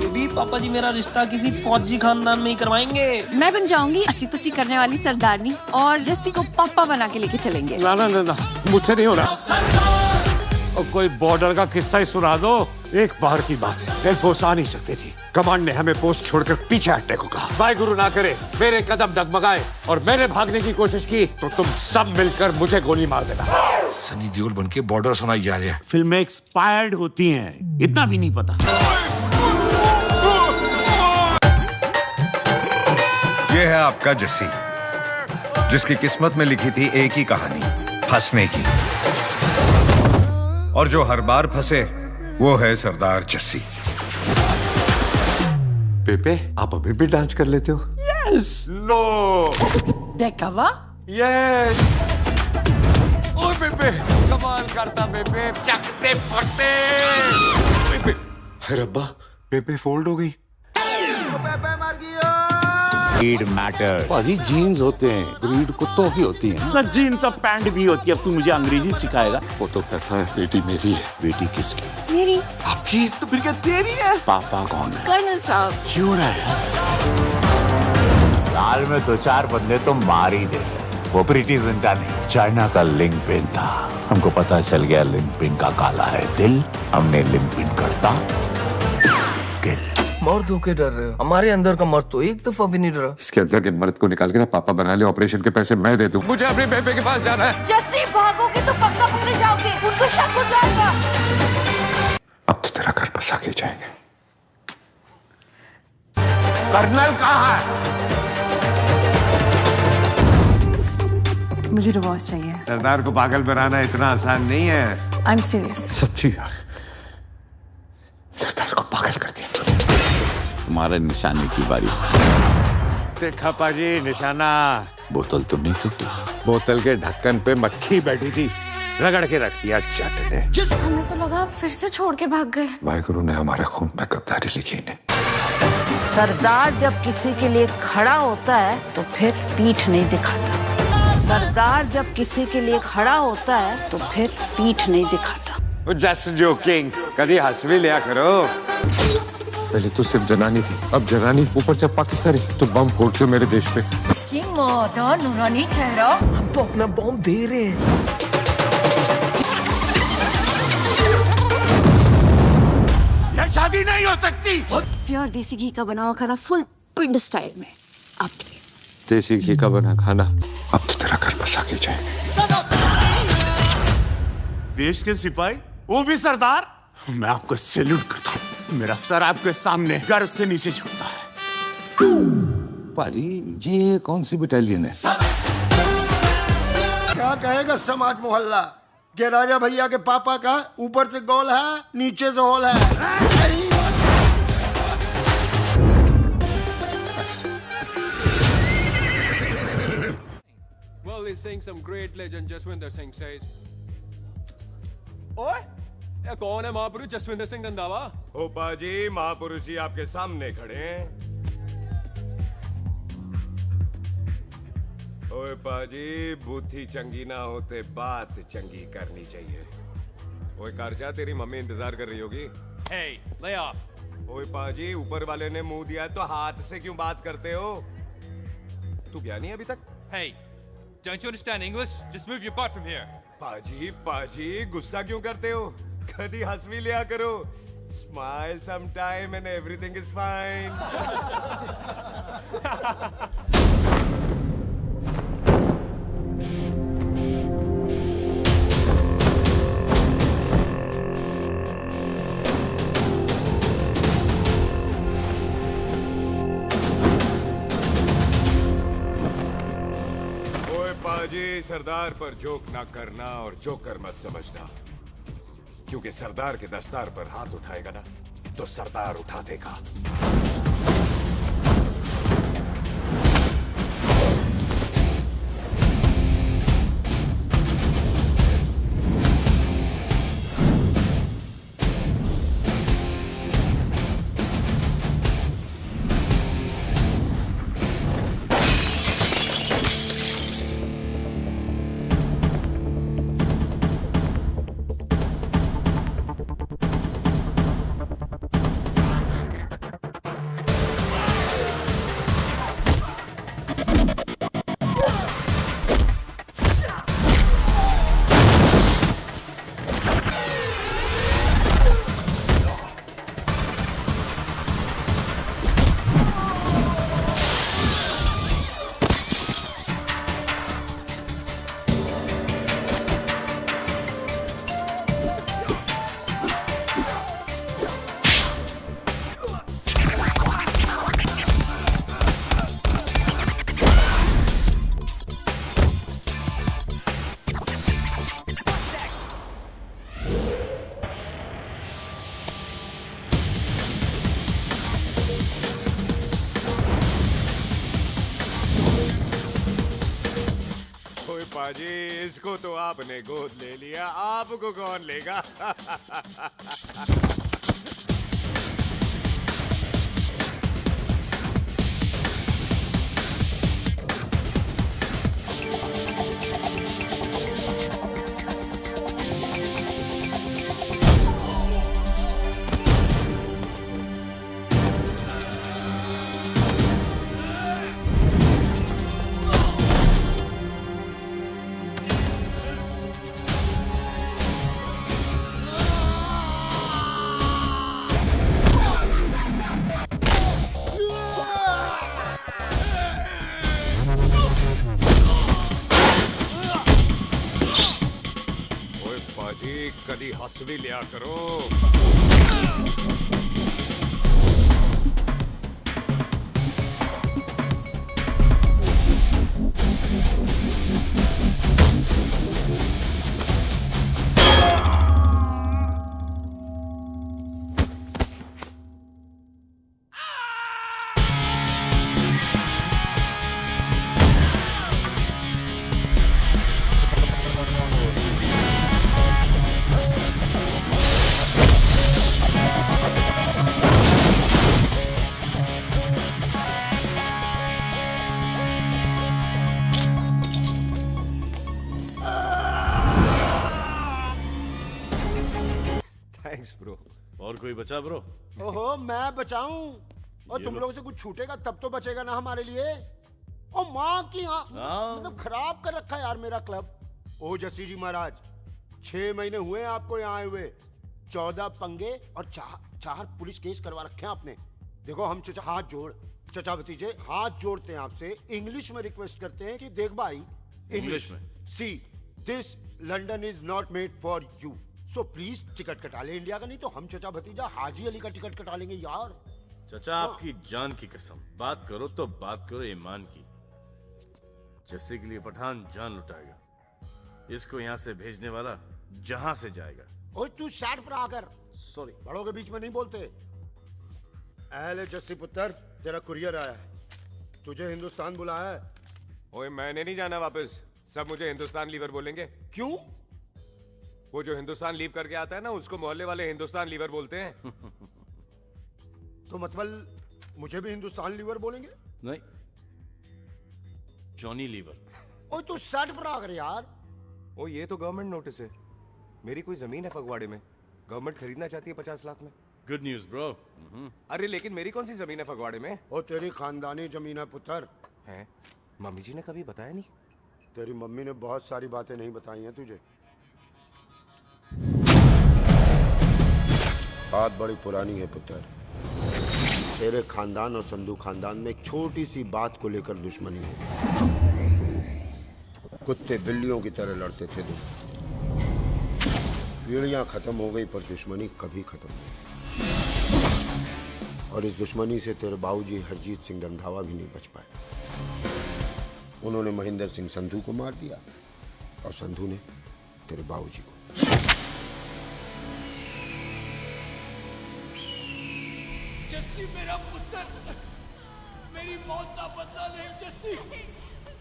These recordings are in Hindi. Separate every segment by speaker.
Speaker 1: बेबी पापा जी मेरा रिश्ता किसी फौजी खानदान में ही करवाएंगे।
Speaker 2: मैं बन जाऊंगी अस्सी तुसी करने वाली सरदारनी और जस्सी को पापा बना के लेके चलेंगे।
Speaker 3: ना ना ना ना, मुझसे नहीं हो रहा। और कोई बॉर्डर का किस्सा ही सुना दो। एक बार की बात है, एयरफोर्स आ नहीं सकती थी। कमांड ने हमें पोस्ट छोड़कर पीछे हटने को कहा। वाहिगुरु ना करे मेरे कदम डगमगाए और मैंने भागने की कोशिश की तो तुम सब मिलकर मुझे गोली मार देना।
Speaker 4: सनी देओल बन के बॉर्डर सुनाई जा रहा है।
Speaker 3: फिल्में एक्सपायर्ड होती हैं, इतना भी नहीं पता।
Speaker 5: ये है आपका जस्सी, जिसकी किस्मत में लिखी थी एक ही कहानी, फंसने की। और जो हर बार फंसे वो है सरदार जस्सी।
Speaker 3: पेपे, आप अभी भी डांस कर लेते हो? यस। नो।
Speaker 2: देखा वाह।
Speaker 3: यस। ओ पेपे, कमाल करता पेपे, चकते पकते। पेपे,
Speaker 5: है रब्बा, पेपे फोल्ड हो गई।
Speaker 3: पेपे मर गया।
Speaker 6: Breed matters.
Speaker 3: भाजी जीन्स होते हैं, ब्रीड कुत्तों की होती है ना। जीन तो पैंट भी होती है। अब तू मुझे अंग्रेजी सिखाएगा? वो तो कहता है बेटी मेरी है। बेटी किसकी?
Speaker 2: मेरी।
Speaker 3: आपकी? तो फिर क्या तेरी है? पापा कौन है?
Speaker 2: कर्नल साहब।
Speaker 3: क्यों रहा है?
Speaker 6: साल में 2-4 बंदे तो मार ही देते हैं। वो प्रीति जिंटा नहीं, चाइना का लिंक पिन था। हमको पता चल गया लिंक पिन का काला है दिल। हमने लिंक पिन करता किल।
Speaker 7: मर्द होके डर रहे हो? हमारे अंदर का मर्द तो एक दफा भी नहीं डरा।
Speaker 3: इसके अंदर के मर्द को निकाल के ना पापा बना ले। ऑपरेशन के पैसे मैं दे दूं। मुझे अपने बेबे के पास जाना है।
Speaker 2: जस्सी भागोगे तो पक्का पकड़े जाओगे, उनको शक हो जाएगा।
Speaker 3: अब तो तेरा घर बसा के जाएंगे। कर्नल कहाँ है?
Speaker 2: मुझे डिवोर्स चाहिए।
Speaker 3: सरदार को पागल बनाना इतना आसान नहीं है।
Speaker 2: I am serious.
Speaker 3: सच्ची यार, सरदार को पागल कर दिया।
Speaker 6: तुम्हारे निशाने की बारी।
Speaker 3: देखा पाजी निशाना।
Speaker 6: बोतल तो नहीं टूटी।
Speaker 3: बोतल के ढक्कन पे मक्खी बैठी थी, रगड़ के रख दिया जट ने।
Speaker 2: हमें तो लगा फिर से छोड़ के भाग गए।
Speaker 3: वाहिगुरु ने हमारे खून में गद्दारी लिखी ने।
Speaker 8: सरदार जब किसी के लिए खड़ा होता है तो फिर पीठ नहीं दिखाता। सरदार जब किसी के लिए खड़ा होता है तो फिर पीठ नहीं दिखाता।
Speaker 3: जस्ट जोकिंग, कभी हंस भी लिया करो। पहले तो सिर्फ जनानी थी, अब जनानी ऊपर से पाकिस्तानी। तो बम फोड़ते हो मेरे देश पे।
Speaker 2: इसकी मादा नूरानी चेहरा।
Speaker 7: हम तो अपना बॉम्ब दे रहे हैं।
Speaker 3: ये शादी नहीं हो सकती।
Speaker 2: प्योर देसी घी का बना हुआ खाना फुल पिंड स्टाइल में आपके लिए।
Speaker 3: देसी घी का बना खाना। अब तो तेरा घर बसा के जाएंगे। देश के सिपाही, वो भी सरदार। मैं आपको सैल्यूट करता हूँ। मेरा सर आपके सामने गर्व से नीचे झुकता है।
Speaker 5: पाजी, ये कौन सी बटालियन है?
Speaker 9: क्या कहेगा समाज मोहल्ला के राजा भैया के पापा का ऊपर से गोल है, नीचे से होल है।
Speaker 10: Well, he's saying some great legend Jaswinder Singh says. ओए, ये कौन है महापुरुष जसविंदर सिंह रंधावा?
Speaker 11: ओ पाजी, महापुरुष जी आपके सामने खड़े हैं। ओए पाजी, बुद्धि चंगी ना होते बात चंगी करनी चाहिए। ओए कारजा, तेरी मम्मी इंतजार कर रही होगी।
Speaker 10: Hey, lay off.
Speaker 11: ओए पाजी, ऊपर वाले ने मुंह दिया तो हाथ से क्यों बात करते हो? तू गया नहीं अभी तक?
Speaker 10: Hey, don't you understand English? Just move your butt from here.
Speaker 11: पाजी, पाजी, गुस्सा क्यों करते हो? कभी हंस भी लिया करो। Smile sometime and everything is fine. ओए पाजी, सरदार पर जोक ना करना और जोकर मत समझना, क्योंकि सरदार के दस्तार पर हाथ उठाएगा ना तो सरदार उठा देगा। पाजी, इसको तो आपने गोद ले लिया, आपको कौन लेगा? कदी हंस भी लिया करो। ब्रो।
Speaker 12: और कोई बचा ब्रो?
Speaker 9: ओहो, मैं बचाऊं? और तुम लोगों से कुछ छूटेगा तब तो बचेगा ना हमारे लिए। ओ माँ की मतलब खराब कर रखा है यार मेरा क्लब। ओ जसी जी महाराज, 6 महीने हुए आपको यहाँ आए हुए, 14 पंगे और 4 पुलिस केस करवा रखे हैं आपने। देखो हम चचा हाथ जोड़, चचा भतीजे हाथ जोड़ते हैं आपसे, इंग्लिश में रिक्वेस्ट करते हैं कि देख भाई, इंग्लिश में see this London is not made for you, so please ticket कटा ले इंडिया का, नहीं तो हम चचा भतीजा हाजी अली का टिकट कटा लेंगे यार।
Speaker 12: चचा आपकी जान की कसम, बात करो तो बात करो ईमान की। जस्सी के लिए पठान जान लुटाएगा, इसको यहाँ से भेजने वाला जहां से जाएगा।
Speaker 9: ओए तू साइड पर आकर,
Speaker 12: सॉरी
Speaker 9: बड़ों के बीच में नहीं बोलते। अहले जस्सी पुत्र, तेरा कुरियर आया है, तुझे हिंदुस्तान बुलाया है।
Speaker 11: ओए मैंने नहीं जाना वापस, सब मुझे हिंदुस्तान लीवर बोलेंगे।
Speaker 9: क्यों?
Speaker 11: वो जो हिंदुस्तान लीव करके आता है ना, उसको मोहल्ले वाले हिंदुस्तान लीवर बोलते हैं।
Speaker 9: तो मतलब मुझे भी हिंदुस्तान लीवर बोलेंगे?
Speaker 12: नहीं, जॉनी लीवर।
Speaker 9: ओए तू साइड पर आकर यार।
Speaker 11: ओ ये तो गवर्नमेंट नोटिस है, मेरी कोई जमीन है फगवाड़े में, गवर्नमेंट खरीदना चाहती है 50 लाख में।
Speaker 12: Good news bro.
Speaker 11: अरे लेकिन मेरी कौन सी जमीन है फगवाड़े में?
Speaker 9: ओ तेरी खानदानी जमीन है पुत्र।
Speaker 11: है? मम्मी जी ने कभी बताया नहीं?
Speaker 9: तेरी मम्मी ने बहुत सारी बातें नहीं बताई हैं तुझे। बात बड़ी पुरानी है पुत्र, तेरे खानदान और संधू खानदान में एक छोटी सी बात को लेकर दुश्मनी है। कुत्ते बिल्लियों की तरह लड़ते थे तुम, पीढ़ियां खत्म हो गई पर दुश्मनी कभी खत्म नहीं। और इस दुश्मनी से तेरे बाबूजी हरजीत सिंह रंधावा भी नहीं बच पाए। उन्होंने महेंद्र सिंह संधू को मार दिया और संधू ने तेरे बाबूजी को।
Speaker 1: जस्सी मेरा पुत्र, मेरी मौत का बदला नहीं जस्सी।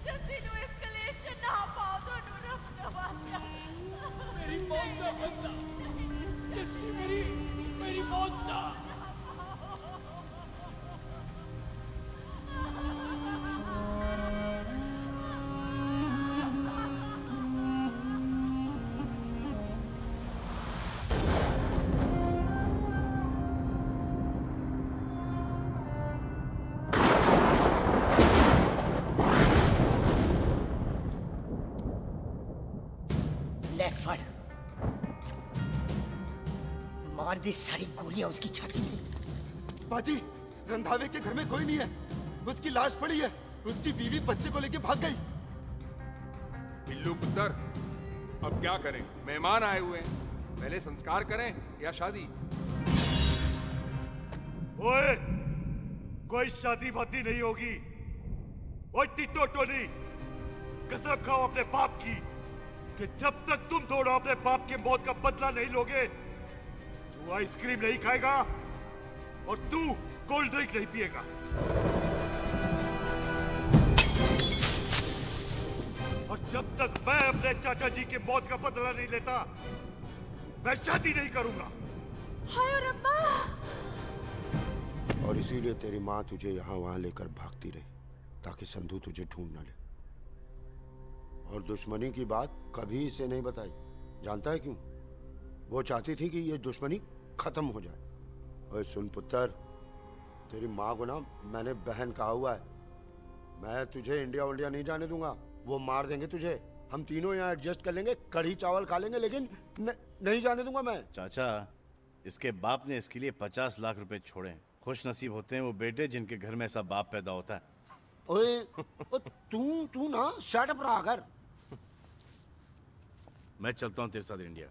Speaker 13: जस्सी नु एस्केलेशन ना पाओ तो नु नवाजा।
Speaker 1: मेरी मौत का बदला जस्सी, मेरी मौत का।
Speaker 14: मार दी सारी गोलियां उसकी छाती में।
Speaker 9: बाजी, रंधावे के घर में कोई नहीं है, उसकी लाश पड़ी है, उसकी बीवी बच्चे को लेके भाग गई।
Speaker 11: बिल्लू पुत्र, अब क्या करें? मेहमान आए हुए हैं, पहले संस्कार करें या शादी?
Speaker 15: ओए, कोई शादी वादी नहीं होगी। ओए टिटो टोनी, कसम खाओ अपने बाप की कि जब तक तुम दोनों अपने बाप की मौत का बदला नहीं लोगे, तू आइसक्रीम नहीं खाएगा और तू कोल्ड ड्रिंक नहीं पिएगा। और जब तक मैं अपने चाचा जी की मौत का बदला नहीं लेता, मैं शादी नहीं करूंगा।
Speaker 13: हाय रब्बा।
Speaker 9: और इसीलिए तेरी माँ तुझे यहाँ वहां लेकर भागती रही, ताकि संधू तुझे ढूंढ न ले। और दुश्मनी की बात कभी इसे नहीं बताई। जानता है क्यों? वो चाहती थी कि ये दुश्मनी खत्म हो जाए। ओए सुन पुत्र, तेरी माँ को ना मैंने बहन कहा हुआ है। मैं तुझे इंडिया इंडिया नहीं जाने दूंगा। वो मार देंगे तुझे। हम तीनों यहाँ एडजस्ट कर लेंगे, कढ़ी चावल खा लेंगे, लेकिन नहीं जाने दूंगा मैं।
Speaker 12: चाचा, इसके बाप ने इसके लिए 50 लाख रुपए छोड़े। खुश नसीब होते हैं वो बेटे जिनके घर में ऐसा बाप पैदा होता है।
Speaker 9: ओए तू ना शट अप रहा कर।
Speaker 12: मैं चलता हूँ तेरे साथ इंडिया।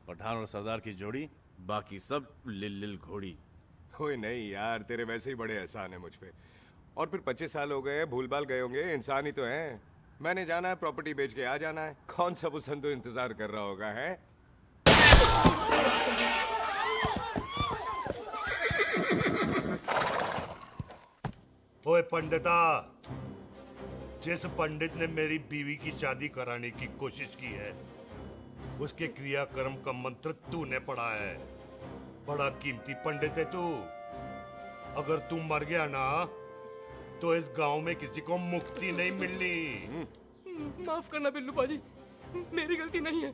Speaker 12: पठान और सरदार की जोड़ी, बाकी सब लिल घोड़ी।
Speaker 11: ओए नहीं यार, तेरे वैसे ही बड़े एहसान है मुझ पे। और फिर 25 साल हो गए, भूल भाल गए होंगे, इंसान ही तो हैं। मैंने जाना है, प्रॉपर्टी बेच के आ जाना है। कौन सा वो संधू इंतजार कर रहा होगा है?
Speaker 15: ओए पंडिता, जिस पंडित ने मेरी बीवी की शादी कराने की कोशिश की है, उसके क्रियाकर्म का मंत्र तूने पढ़ा है। बड़ा कीमती पंडित है तू। अगर तू मर गया ना, तो इस गांव में किसी को मुक्ति नहीं मिलनी।
Speaker 1: माफ करना बिल्लू बाजी, मेरी गलती नहीं है।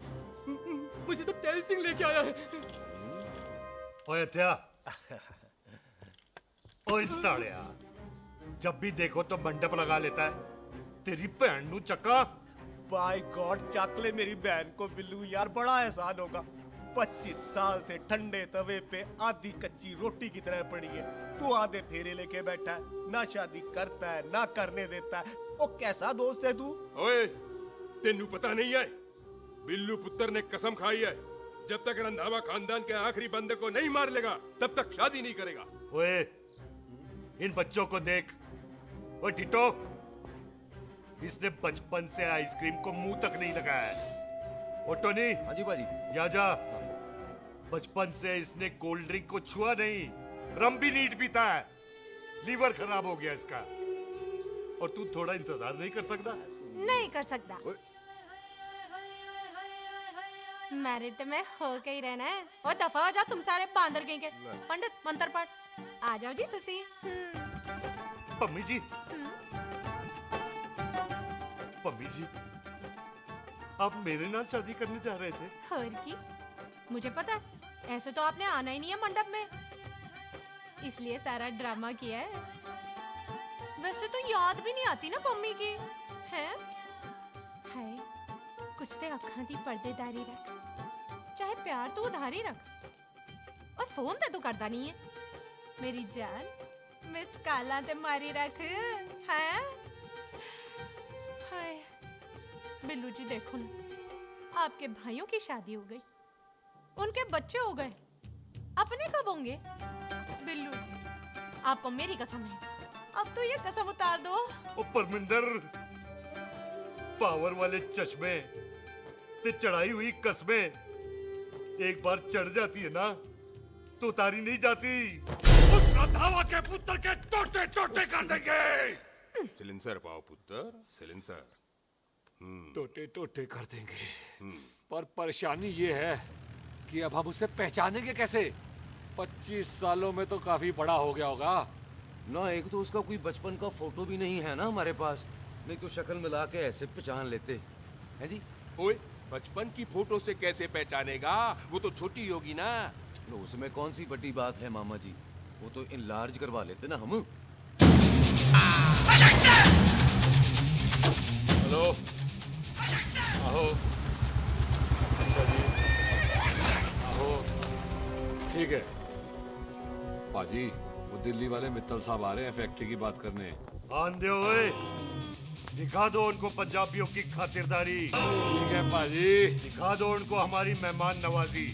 Speaker 1: मुझे तो टेल सिंह लेके आया है।
Speaker 15: ओए हत्या, ओए सालिया, जब भी देखो तो मंडप लगा लेता है। तेरी बहन नू चक्का।
Speaker 16: बाय गॉड, चक ले मेरी बहन को बिल्लू यार, बड़ा एहसान होगा। 25 साल से ठंडे तवे पे आधी कच्ची रोटी की तरह पड़ी है। तू आधे फेरे लेके बैठा है, ना शादी करता है ना करने देता है। ओ कैसा दोस्त है तू?
Speaker 11: ओए, तेनू पता नहीं है, बिल्लू पुत्र ने कसम खाई है, जब तक रंधावा खानदान के आखिरी बंदे को नहीं मार लेगा, तब तक शादी नहीं करेगा।
Speaker 15: ओए, इन बच्चों को देख। ओए टिटो, इसने बचपन से आइसक्रीम को मुंह तक नहीं लगाया है। ओ टोनी।
Speaker 16: हाँ जी बाजी।
Speaker 15: या जा। बचपन से इसने कोल्ड ड्रिंक को छुआ नहीं, रम भी नीट पीता है। लीवर खराब हो गया इसका। और तू थोड़ा इंतजार नहीं कर सकता?
Speaker 13: नहीं कर सकता। मैरिड में हो के ही रहना है। और दफा हो जाओ तुम सारे बांदर गए के। पंडित मंत्र पढ़। आ जाओ जी तुसी।
Speaker 15: पम्मी जी, पम्मी जी, आप मेरे नाल शादी करने जा रहे थे?
Speaker 13: और की? मुझे पता है, ऐसे तो आपने आना ही नहीं है मंडप में, इसलिए सारा ड्रामा किया है। वैसे तो याद भी नहीं आती ना पम्मी की, हैं? हाय, कुछ ते अखां दी पर्देदारी रख, चाहे प्यार तो उधारी रख। और फोन ते तू करता नहीं है। मेरी जान, मिस्ड काला ते मारी रख, हैं? हाय, बिल्लू जी देखो ना, आपके भाइयों की शादी हो गई, उनके बच्चे हो गए, अपने कब होंगे? बिल्लू, आपको मेरी कसम है, अब तो ये कसम उतार दो।
Speaker 15: ओ परमिंदर, पावर वाले चश्मे ते चढ़ाई हुई कस्में एक बार चढ़ जाती है ना, तो उतारी नहीं जाती।
Speaker 11: उस रंधावा के पुत्र के टोटे टोटे कर देंगे। सिलेंसर पाओ पुत्र, सिलेंसर।
Speaker 3: टोटे टोटे कर देंगे। पर परेशानी ये है कि अब हम उसे पहचानेंगे कैसे? 25 सालों में तो काफी बड़ा हो गया होगा
Speaker 16: ना। एक तो उसका कोई बचपन का फोटो भी नहीं है ना हमारे पास, नहीं तो शक्ल मिला के ऐसे पहचान लेते हैं जी।
Speaker 11: ओए, बचपन की फोटो से कैसे पहचानेगा? वो तो छोटी होगी ना।
Speaker 16: तो उसमें कौन सी बड़ी बात है मामा जी, वो तो इनलार्ज करवा लेते ना हम।
Speaker 11: हेलो, आहो,
Speaker 3: आहो, ठीक है पाजी, वो दिल्ली वाले मित्तल साहब आ रहे हैं फैक्ट्री की बात करने।
Speaker 15: आंधे ओए, दिखा दो उनको पंजाबियों की खातिरदारी।
Speaker 3: ठीक है पाजी,
Speaker 15: दिखा दो उनको हमारी मेहमान नवाजी।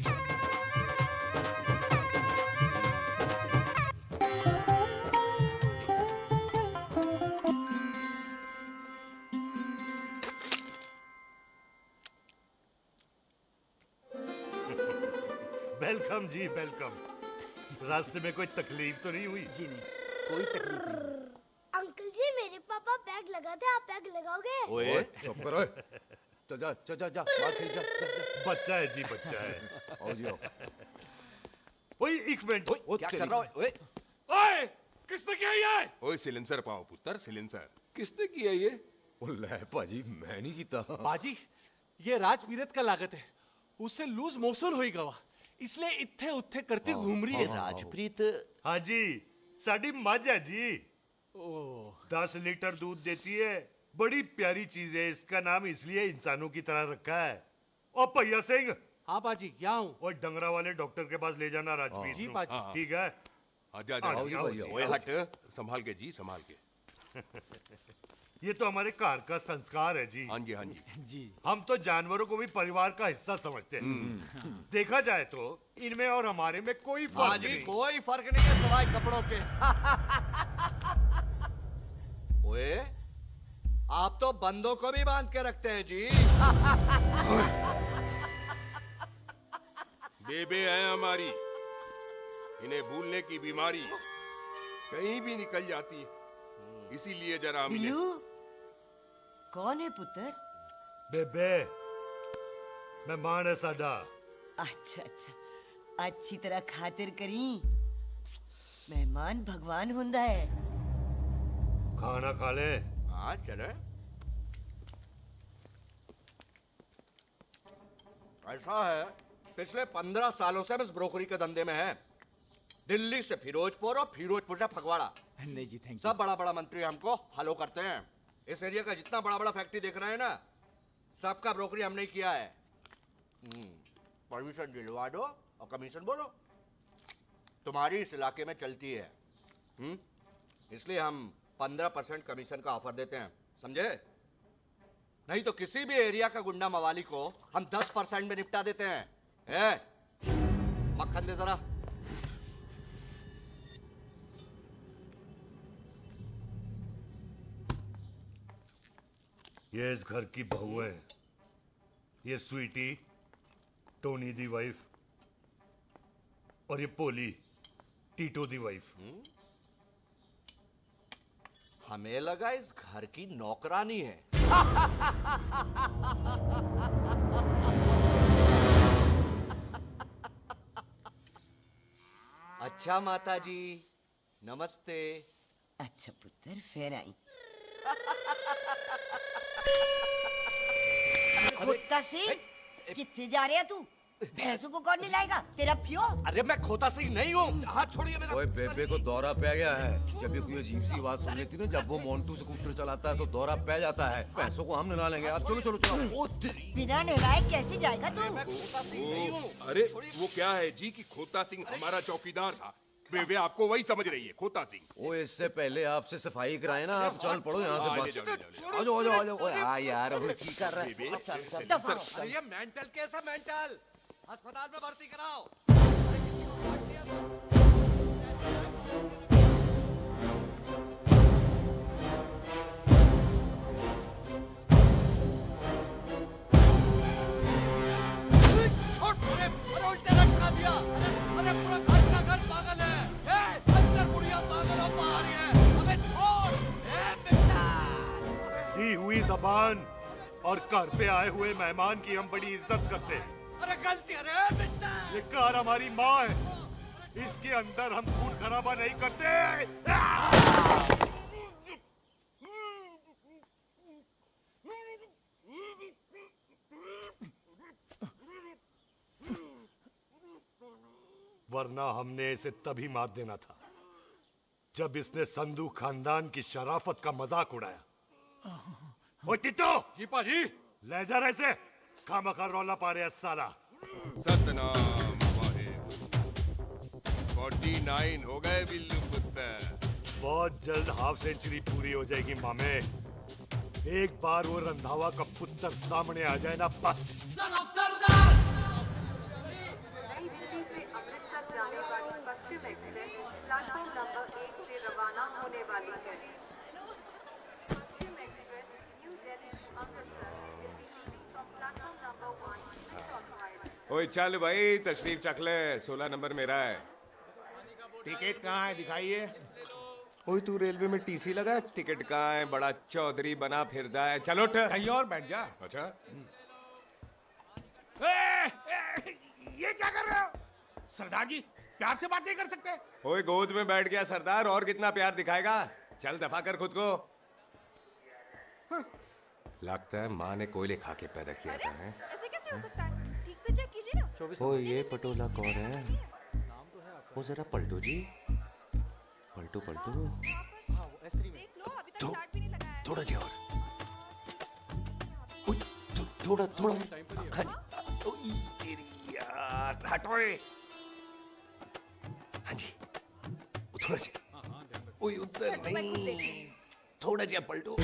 Speaker 15: वेलकम जी, वेलकम। रास्ते में कोई तकलीफ तो नहीं हुई?
Speaker 16: जी नहीं, कोई तकलीफ नहीं।
Speaker 17: अंकल जी मेरे पापा पैग लगाते, आप पैग लगाओगे?
Speaker 15: ओए चुप करो। चल जा चल जा जा बाहर खेल जा। बच्चा है जी, बच्चा है। आओ जी आओ। ओए एक मिनट,
Speaker 11: क्या कर रहा है? ओए किसने किया ये? ओए सिलेंसर पाओ पुत्र, सिलेंसर किसने किया ये?
Speaker 15: ले भाजी मैं नहीं कीता।
Speaker 16: बाजी ये राजपीरत का लागत है, उससे लूज मोशन होई गवा, इसलिए इत्थे उत्थे करती घूम रही है।
Speaker 15: राजप्रीत हाँ जी, साड़ी मझ है जी। 10 लीटर दूध देती है, बड़ी प्यारी चीज है। इसका नाम इसलिए इंसानों की तरह रखा है। ओ भैया सिंह।
Speaker 16: हाँ बाजी क्या हूँ?
Speaker 15: और डंगरा वाले डॉक्टर के पास ले जाना राजप्रीत।
Speaker 16: जी बाजी।
Speaker 15: ठीक है।
Speaker 11: आजा आजा। ओए हट, संभाल के जी, संभाल के।
Speaker 15: ये तो हमारे घर का संस्कार है जी।
Speaker 11: हाँ जी हाँ जी
Speaker 16: जी।
Speaker 15: हम तो जानवरों को भी परिवार का हिस्सा समझते हैं। देखा जाए तो इनमें और हमारे में कोई फर्क नहीं।
Speaker 18: कोई फर्क नहीं है सिवाय कपड़ों के। ओए आप तो बंदों को भी बांध के रखते हैं जी।
Speaker 11: बेबे है हमारी, इन्हें भूलने की बीमारी कहीं भी निकल जाती है, इसीलिए जरा मिले।
Speaker 14: बिल्लू कौन है पुत्र?
Speaker 15: बेबे मेहमान है साडा।
Speaker 14: अच्छा अच्छा, अच्छी तरह खातिर करी। मेहमान भगवान हुंदा है।
Speaker 15: खाना खा ले।
Speaker 18: हाँ चले। ऐसा है, पिछले 15 सालों से हम इस ब्रोकरी के धंधे में हैं। दिल्ली से फिरोजपुर और फिरोजपुर से फगवाड़ा।
Speaker 16: नहीं जी थैंक
Speaker 18: सब बड़ा बड़ा मंत्री हमको फॉलो करते हैं। इस एरिया का जितना बड़ा बड़ा फैक्ट्री देख रहे हैं ना, सबका ब्रोकरी हमने किया है। परमिशन दिलवा दो और कमीशन बोलो, तुम्हारी इस इलाके में चलती है। इसलिए हम 15% कमीशन का ऑफर देते हैं, समझे? नहीं तो किसी भी एरिया का गुंडा मवाली को हम 10% में निपटा देते हैं। मक्खन दे जरा।
Speaker 15: ये इस घर की बहू है, ये स्वीटी टोनी दी वाइफ, और ये पोली टीटो दी वाइफ।
Speaker 18: हमें लगा इस घर की नौकरानी है। अच्छा माता जी नमस्ते।
Speaker 14: अच्छा पुत्र फिर आई। खोता सिंह कितने जा रहे है तू? भैंसों को कौन लाएगा? तेरा प्यो?
Speaker 18: अरे मैं खोता सिंह नहीं हूँ, हाथ छोड़िए मेरा।
Speaker 19: ओए बेबे को दौरा पै गया है। जब भी कोई अजीब सी आवाज सुन लेती ना, जब वो मोन्टू स्कूटर चलाता है तो दौरा पै जाता है। भैंसों को हम नहला लेंगे। आप चलो चलो चलो।
Speaker 14: बिना नहलाए कैसे जाएगा तू?
Speaker 11: अरे वो क्या है जी कि खोता सिंह हमारा चौकीदार था। बेबे आपको वही समझ रही है, खोता सिंह।
Speaker 19: ओ इससे पहले आपसे सफाई कराए ना, आप चल पड़ो यहाँ से बस। आ जाओ आ जाओ आ जाओ। ओए हाँ यार अब की कर रहा है।
Speaker 18: अरे ये मेंटल केस है, मेंटल। अस्पताल में भर्ती कराओ। किसी को काट लिया तो छोड़। अरे उल्टे लटका दिया। अरे पूरा घर का घर पागल है। अंदर बुढ़िया पागल और बाहर है। अबे छोड़।
Speaker 15: दी हुई जबान और घर पे आए हुए मेहमान की हम बड़ी इज्जत करते हैं।
Speaker 18: अरे गलती है।
Speaker 15: ये कार हमारी माँ है, इसके अंदर हम खून खराबा नहीं करते। वरना हमने इसे तभी मार देना था जब इसने संधू खानदान की शराफत का मजाक उड़ाया। ओ टिटो
Speaker 11: जी पाजी,
Speaker 15: ले जा रहे से खामखा रौला पा रहे साला।
Speaker 11: सतनाम वाहे 49 हो गए बिल्लू पुत्र।
Speaker 15: बहुत जल्द हाफ सेंचुरी पूरी हो जाएगी मामे। एक बार वो रंधावा का पुत्र सामने आ जाए ना बस।
Speaker 2: नई दिल्ली से अमृतसर जाने वाली पश्चिम एक्सप्रेस प्लेटफॉर्म नंबर 1 से रवाना होने वाली है। Paschim express New Delhi Amritsar will be leaving from platform number 1 to
Speaker 11: ओए चल भाई तशरीफ चख ले, 16 नंबर मेरा है।
Speaker 20: टिकट कहाँ है दिखाइए।
Speaker 11: ओए तू रेलवे में टीसी लगा, टिकट कहाँ है? बड़ा चौधरी बना फिरदा है। चलो उठ।
Speaker 1: कहीं और बैठ जा।
Speaker 11: अच्छा
Speaker 1: ये क्या कर रहे हो? सरदार जी प्यार से बात नहीं कर सकते?
Speaker 11: ओए गोद में बैठ गया सरदार, और कितना प्यार दिखाएगा? चल दफा कर खुद को। लगता है माँ ने कोयले खा के पैदा किया था। है
Speaker 13: ऐसे कैसे हो सकता है? ठीक से चेक कीजिए ना।
Speaker 11: ओ ये पटोला कौन है? वो जरा पलटो जी, पलटो पलटो।
Speaker 13: देख लो, अभी तक चार्ट भी नहीं लगाया है।
Speaker 11: थोड़ा जी और। थोड़ा थोड़ा। तेरी यार हटो। हाँ जी थोड़ा जी। ओए उधर नहीं, थोड़ा जी पलटो।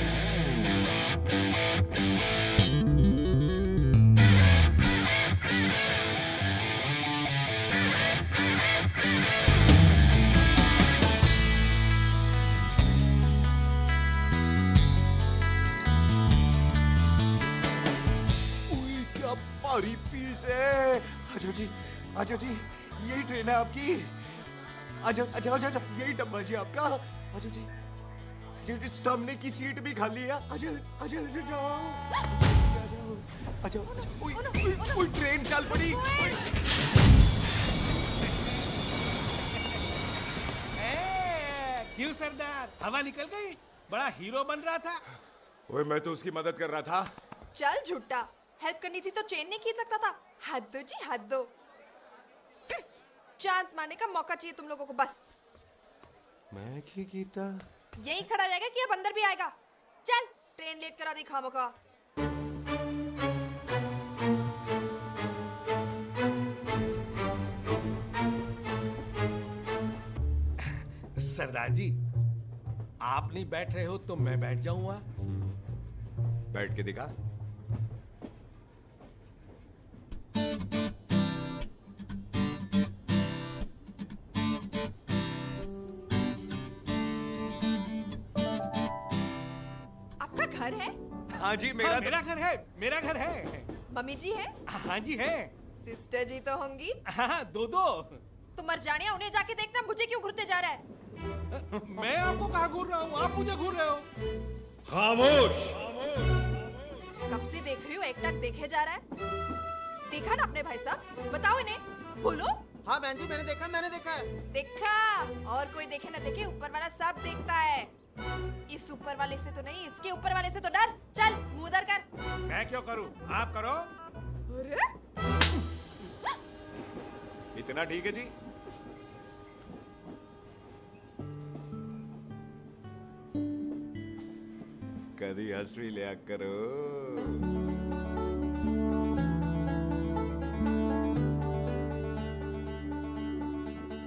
Speaker 11: भारी पीस है। आजो जी, आजो जी, यही ट्रेन है आपकी। आजो आजो आजो आजो, यही डब्बा जी आपका। आजो जी, ये सामने की सीट भी खाली है। आजो आजो आजो जाओ। आजो आजो। ओए ट्रेन चल पड़ी।
Speaker 1: क्यों सरदार, हवा निकल गई? बड़ा हीरो बन रहा था।
Speaker 11: ओए मैं तो उसकी मदद कर रहा था।
Speaker 13: चल झूठा, हेल्प करनी थी तो चेन नहीं खींच सकता था। हद दो जी, हद दो। चांस मारने का मौका चाहिए तुम लोगों को बस।
Speaker 11: मैं क्या कीता?
Speaker 13: यही खड़ा रहेगा कि अब अंदर भी आएगा? चल ट्रेन लेट करा दी खामोखा।
Speaker 1: सरदार जी आप नहीं बैठ रहे हो तो मैं बैठ जाऊंगा।
Speaker 11: बैठ के दिखा।
Speaker 13: आपका घर है?
Speaker 11: हाँ जी मेरा
Speaker 1: घर है, मेरा घर है।
Speaker 13: मम्मी जी है?
Speaker 1: हाँ जी है।
Speaker 13: सिस्टर जी तो होंगी?
Speaker 1: हाँ दो।
Speaker 13: तुम मर जाने, उन्हें जाके देखना मुझे क्यों घूरते जा रहा है।
Speaker 1: मैं आपको कहाँ घूर रहा हूँ, आप मुझे घूर रहे हो।
Speaker 11: खामोश।
Speaker 13: कब से देख रही हूँ, एक टक देखे जा रहा है। देखा ना अपने भाई साहब, बताओ इन्हें। बोलो।
Speaker 7: हाँ बहन जी मैंने देखा है।
Speaker 13: देखा? और कोई देखे ना देखे, ऊपर वाला सब देखता है। इस ऊपर वाले से तो नहीं, इसके ऊपर वाले से तो डर। चल मुंह उधर कर।
Speaker 1: मैं क्यों करूँ, आप करो।
Speaker 13: अरे
Speaker 11: इतना ठीक है जी। कभी हंस भी लिया करो।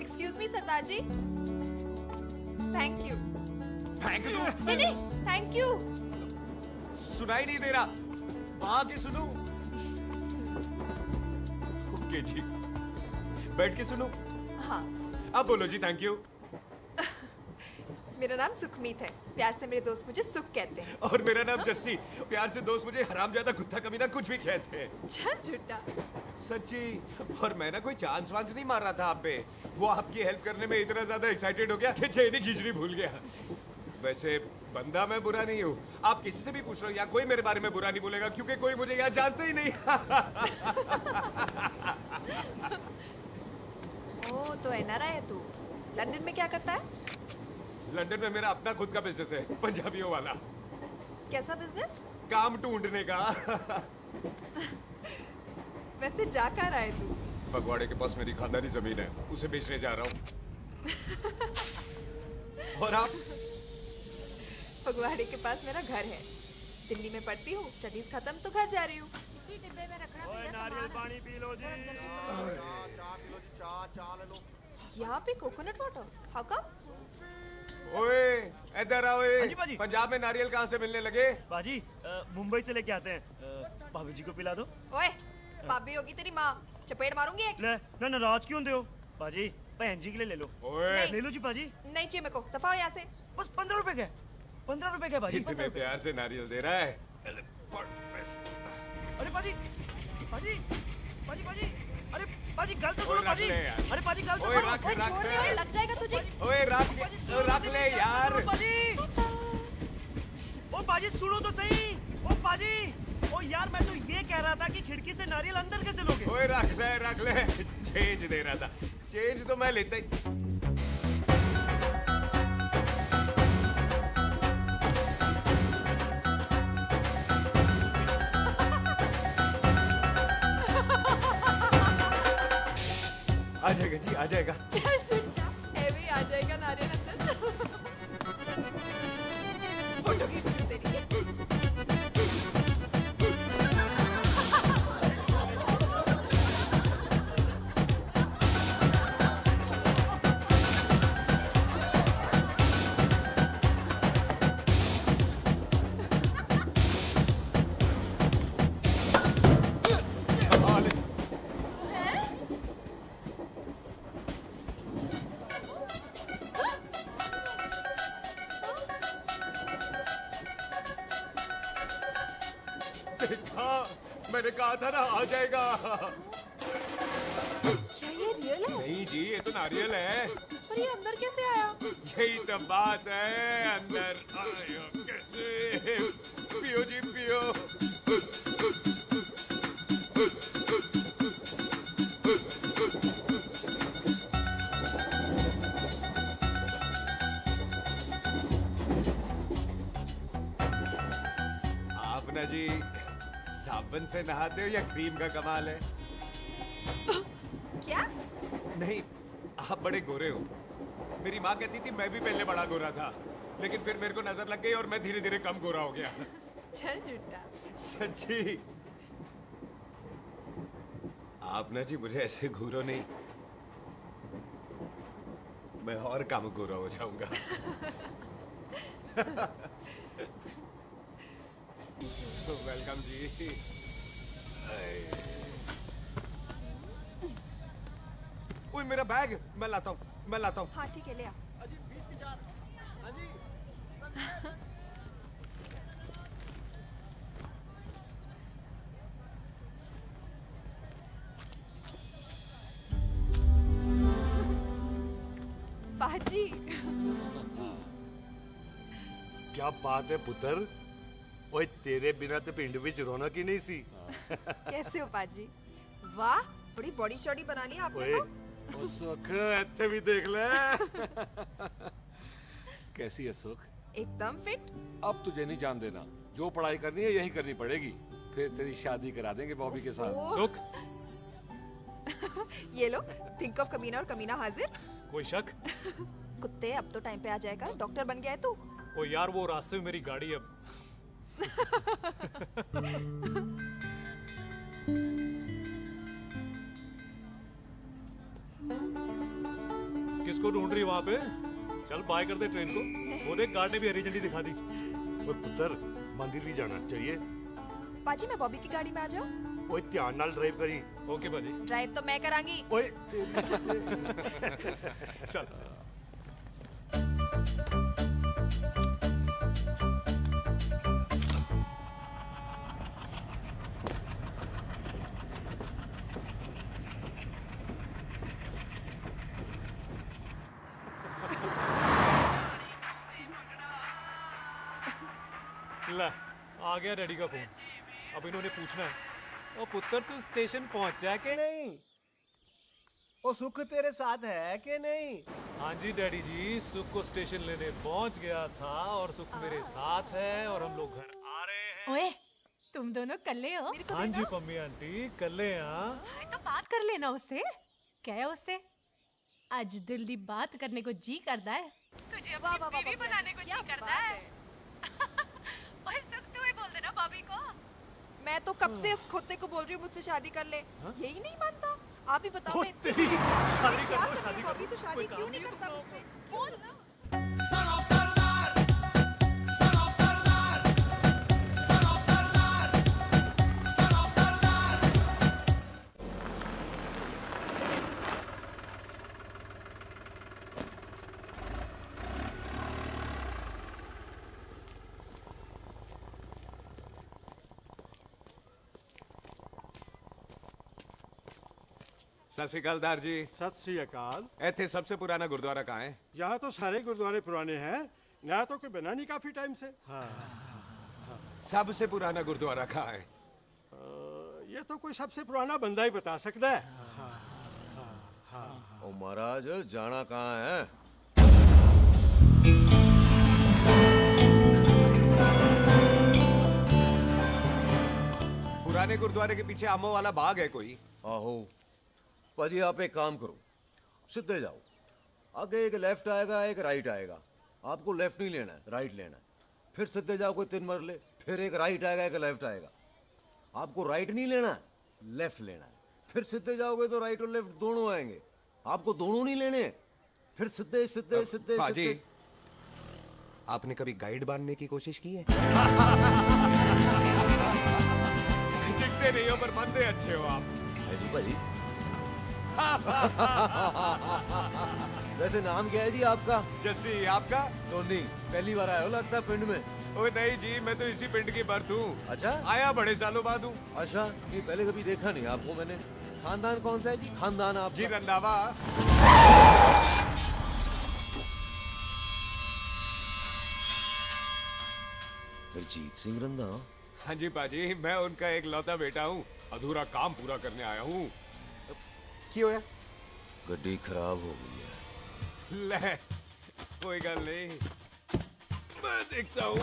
Speaker 13: Excuse me Sardar ji. Thank you.
Speaker 11: Thank you?
Speaker 13: नहीं थैंक यू।
Speaker 11: सुनाई नहीं दे रहा, वहां के सुनूं? ओके जी, बैठ के सुनूं?
Speaker 13: हाँ।
Speaker 11: अब बोलो जी थैंक यू।
Speaker 13: मेरा नाम सुखमीत है, प्यार से मेरे दोस्त मुझे सुख कहते हैं।
Speaker 11: और मेरा नाम जस्सी, प्यार से दोस्त मुझे हरामजादा, कुत्ता कमीना कुछ भी कहते हैं।
Speaker 13: चल झूठा।
Speaker 11: सच्ची। और मैं ना कोई चांस वांस नहीं मार रहा था आप पे, वो आपकी हेल्प करने में इतना ज्यादा एक्साइटेड हो गया कि चेन ही खींचनी भूल गया। वैसे बंदा मैं बुरा नहीं हूँ, आप किसी से भी पूछ लो, यहाँ कोई मेरे बारे में बुरा नहीं बोलेगा क्योंकि कोई मुझे यहाँ जानता ही नहीं।
Speaker 13: ओ तो एनआरआई है तू। लंदन में क्या करता है?
Speaker 11: लंदन में मेरा अपना खुद का बिजनेस है, पंजाबियों वाला।
Speaker 13: कैसा बिजनेस?
Speaker 11: काम ढूंढने का।
Speaker 13: वैसे जा कहाँ रहा है तू?
Speaker 11: फगवाड़े के पास मेरी खानदानी जमीन है, उसे बेचने जा रहा हूँ। और आप?
Speaker 13: फगवाड़े के पास मेरा घर है, दिल्ली में पढ़ती हूँ, स्टडीज खत्म तो घर जा रही हूँ। इसी डिब्बे में रखना मेरा
Speaker 15: नारियल पानी पी लो जी।
Speaker 13: यहाँ पे कोकोनट वाटर? How come?
Speaker 11: ओए इधर आओ।
Speaker 16: हाँ जी बाजी।
Speaker 11: पंजाब में नारियल कहाँ से मिलने लगे?
Speaker 16: बाजी मुंबई से लेके आते हैं। भाभी जी को पिला दो।
Speaker 13: ओए भाभी होगी तेरी माँ, चपेट मारूंगी एक।
Speaker 16: ले ना नाराज क्यों होते हो बाजी, बहन जी के लिए ले लो।
Speaker 11: ओए
Speaker 16: ले लो जी बाजी।
Speaker 13: नहीं चाहिए मेरे को, दफा हो यहाँ से।
Speaker 16: बस 15 रुपए के, 15 रुपए के बाजी।
Speaker 11: इतने प्यार से नारियल दे रहा है।
Speaker 16: अरे बाजी बाजी बाजी बाजी, अरे बाजी गल तो सुनो बाजी। अरे बाजी गल तो सुनो।
Speaker 13: छोड़ दे, लग जाएगा तुझे।
Speaker 11: ओए रख ले यार। यार।
Speaker 16: ओ बाजी सुनो तो सही। ओ बाजी, ओ यार मैं तो ये कह रहा था कि खिड़की से नारियल अंदर कैसे लोगे?
Speaker 11: ओए रख ले। चेंज दे रहा था। चेंज तो मैं लेता ही। आ जाएगा जी, आ जाएगा।
Speaker 20: चल झुंडा, एवी आ जाएगा नारियल अंदर। फोटो खींच तेरी।
Speaker 11: मैंने कहा था ना आ जाएगा।
Speaker 20: क्या ये रियल है?
Speaker 11: नहीं जी, ये तो नारियल है।
Speaker 20: पर ये अंदर कैसे आया?
Speaker 11: यही तो बात है, अंदर आया कैसे? पियो जी पियो। आप ना जी साबुन से नहाते हो या क्रीम का कमाल है?
Speaker 20: क्या?
Speaker 11: नहीं, आप बड़े गोरे हो। मेरी माँ कहती थी मैं भी पहले बड़ा गोरा था, लेकिन फिर मेरे को नजर लग गई और मैं धीरे धीरे कम गोरा हो गया।
Speaker 20: चल झूठा।
Speaker 11: सच्ची। आप ना जी मुझे ऐसे घूरो नहीं, मैं और कम गोरा हो जाऊंगा। वेलकम जी। ओए मेरा बैग, मैं लाता हूँ।
Speaker 20: हाँ ठीक है, ले आ।
Speaker 9: अजी 20 की 4। हाँ जी।
Speaker 20: बाजी।
Speaker 15: क्या बात है पुत्र। ओए तेरे बिना तो पिंड विच रौनक ही नहीं सी।
Speaker 20: कैसे हो पाजी? वाह, बड़ी बॉडी शॉडी बना ली आपने तो।
Speaker 3: ओ सुख, ऐसे भी देख ले। कैसी है सुख?
Speaker 20: एकदम फिट।
Speaker 3: अब तुझे नहीं जान देना, जो पढ़ाई करनी है यही करनी पड़ेगी, फिर तेरी शादी करा देंगे बॉबी के साथ।
Speaker 20: ओह।
Speaker 3: सुख,
Speaker 20: ये लो, थिंक ऑफ कमीना और कमीना हाजिर।
Speaker 21: कोई शक?
Speaker 20: कुत्ते, अब तो टाइम पे आ जाएगा। डॉक्टर बन गया है तू।
Speaker 21: ओ यार, वो रास्ते में मेरी गाड़ी अब। किसको ढूंढ रही वहां पे? चल बाय कर दे ट्रेन को। वो देख गार्ड ने भी हरी झंडी दिखा दी।
Speaker 15: और पुत्र मंदिर भी जाना चाहिए।
Speaker 20: पाजी मैं बॉबी की गाड़ी में आ जाऊं?
Speaker 15: ओए ध्यान नाल ड्राइव करी।
Speaker 21: ओके बाजी।
Speaker 20: ड्राइव तो मैं करांगी।
Speaker 15: ओए
Speaker 21: चल। ला, आ गया डैडी का फोन। अब इन्होंने पूछना है, ओ पुत्र तू स्टेशन पहुंचा के नहीं?
Speaker 16: ओ सुख तेरे साथ है कि नहीं?
Speaker 21: हाँ जी डैडी जी, सुख को स्टेशन लेने पहुंच गया था और सुख मेरे साथ है और हम लोग घर आ रहे हैं।
Speaker 13: ओए, तुम दोनों कल्ले हो?
Speaker 21: हाँ जी पम्मी आंटी, कल्ले। हाँ
Speaker 13: तो बात कर लेना उससे। क्या है उससे? आज दिल दी बात करने को जी करता है। तुझे अपनी बीवी बनाने को जी करता है। ओए सुख, तू ही बोल देना बॉबी को।
Speaker 20: मैं तो कब से इस खोते को बोल रही हूँ मुझसे शादी कर ले। यही नहीं मानता। आप ही बताओ। मैं
Speaker 21: शादी
Speaker 20: क्या
Speaker 21: कर
Speaker 20: कर रही बॉबी, तो शादी क्यों नहीं करता मुझसे? बोल ना।
Speaker 11: सत श्री अकाल दार जी।
Speaker 9: सत श्री अकाल।
Speaker 11: ਇੱਥੇ सबसे पुराना गुरुद्वारा कहाँ है?
Speaker 9: यहाँ तो सारे गुरुद्वारे पुराने हैं। नया तो कोई बना नहीं काफी टाइम से।
Speaker 11: सबसे पुराना गुरुद्वारा कहाँ है?
Speaker 9: ये तो कोई सबसे पुराना बंदा ही बता सकता है।
Speaker 19: ओ महाराज जाना कहाँ है?
Speaker 11: पुराने गुरुद्वारे के पीछे आमों वाला बाग है कोई?
Speaker 19: आहो पाजी, आप एक काम करो, सीधे जाओ। आगे एक लेफ्ट आएगा, एक राइट आएगा। आपको लेफ्ट नहीं लेना है, राइट लेना है। फिर सीधे जाओ कोई 3 मरले, फिर एक राइट आएगा, एक लेफ्ट आएगा। आपको राइट नहीं लेना है, लेफ्ट लेना है। फिर सीधे जाओगे तो राइट और लेफ्ट दोनों आएंगे। आपको दोनों नहीं लेने, फिर सीधे सीधे सीधे
Speaker 11: पाजी,
Speaker 19: सीधे।
Speaker 11: आपने कभी गाइड बांधने की कोशिश की है? दिखते नहीं हो पर बंदे अच्छे हो आप।
Speaker 19: जी भाजी। वैसे नाम क्या है जी आपका?
Speaker 11: जस्सी। आपका?
Speaker 19: टोनी। पहली बार आए हो लगता है पिंड में।
Speaker 11: ओ नहीं जी, मैं तो इसी पिंड की बर्थ हूँ।
Speaker 19: अच्छा,
Speaker 11: आया बड़े सालों बाद हूँ।
Speaker 19: अच्छा, ये पहले कभी देखा नहीं आपको मैंने। खानदान कौन सा है जी? खानदान आप
Speaker 11: जी रंधावा।
Speaker 19: जीत सिंह रंधा?
Speaker 11: हाँ जी पाजी, मैं उनका एक लौता बेटा हूँ। अधूरा काम पूरा करने आया हूँ। क्यों है?
Speaker 19: गड्डी खराब हो गई है।
Speaker 11: ले, कोई गल नहीं, मैं देखता हूँ।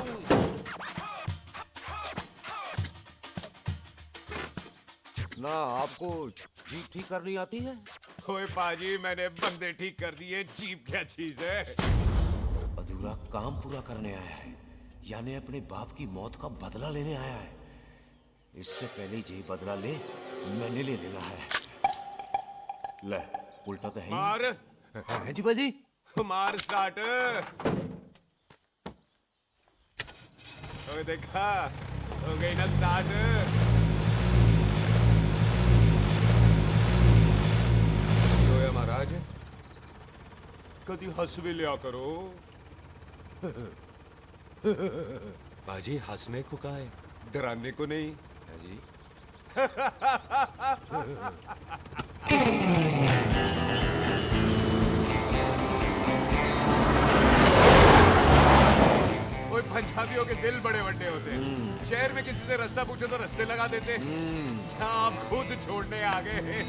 Speaker 19: ना आपको जीप ठीक करनी आती है?
Speaker 11: ओए पाजी, मैंने बंदे ठीक कर दिए, जीप क्या चीज है?
Speaker 19: अधूरा काम पूरा करने आया है, यानी अपने बाप की मौत का बदला लेने आया है। इससे पहले ये बदला ले, मैंने ले लेना है। ले, उल्टा तो है
Speaker 11: मार।
Speaker 19: है जी बाजी।
Speaker 11: मार स्टार्ट। ओए देखा, हो गई ना स्टार्ट। रोया महाराज, कभी हंस भी लिया करो। बाजी हंसने को कहा है, डराने को नहीं है जी। कोई पंजाबियों के दिल बड़े बड़े होते हैं। शहर में किसी से रास्ता पूछो तो रास्ते लगा देते। आप खुद छोड़ने आ गए।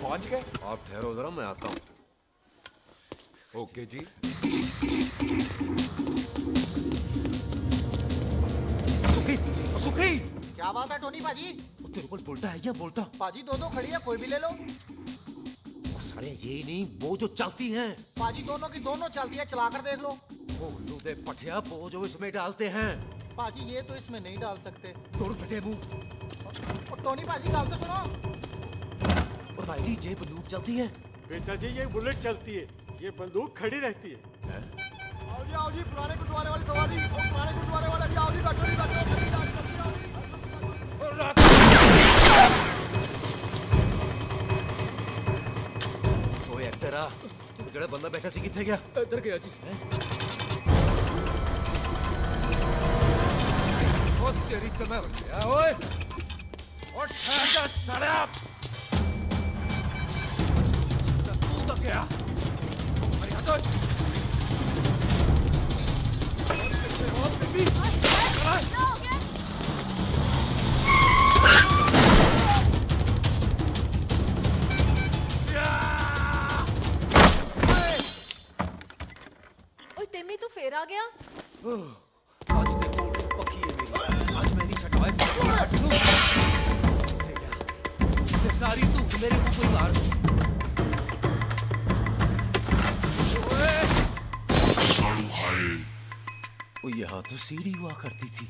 Speaker 11: पहुंच गए?
Speaker 19: आप ठहरो जरा, मैं आता हूँ।
Speaker 11: ओके जी।
Speaker 19: सुखी, सुखी।
Speaker 4: क्या बात है टोनी पाजी?
Speaker 19: तेरे को बोलता है या बोलता?
Speaker 4: पाजी दो खड़ी है, कोई भी ले लो।
Speaker 19: सारे ये नहीं, वो जो चलती हैं।
Speaker 4: पाजी दोनों की दोनों चलती है, चला कर देख लो।
Speaker 19: वो लूदे पठिया, वो जो इसमें डालते हैं।
Speaker 4: पाजी ये तो इसमें नहीं डाल सकते।
Speaker 19: तोड़ फटे मुंह।
Speaker 4: और टोनी पाजी गाल तो सुनो।
Speaker 19: और भाई जी, ये बंदूक चलती है।
Speaker 9: बेटा जी, ये बुलेट चलती है, ये बंदूक खड़ी रहती है।
Speaker 4: आओ जी, पुराने गुरुद्वारे वाली सवारी। पुराने गुरुद्वारे वाले भी आओ जी, बैठो जी, बैठो।
Speaker 19: ओए तेरा ਜਿਹੜਾ ਬੰਦਾ ਬੈਠਾ ਸੀ ਕਿੱਥੇ ਗਿਆ?
Speaker 21: ਇੱਧਰ ਗਿਆ ਜੀ।
Speaker 19: ਉਹ ਤੇਰੀ ਕਮਰ ਗਿਆ ਓਏ। ਉਹ ਠਹਿਰ ਜਾ ਸਾਲਿਆ। ਤੂੰ ਤਾਂ ਗਿਆ। ਅਰੇ ਹਟੋ। ਉਹ ਬੀਬੀ।
Speaker 20: टिम्मी तू फेर आ गया?
Speaker 19: आज देखो पक्की है मेरी। आज मैं नहीं छटवाए। सारी तू मेरे मुंह कोई मार। वो यहाँ तो सीढ़ी हुआ करती थी।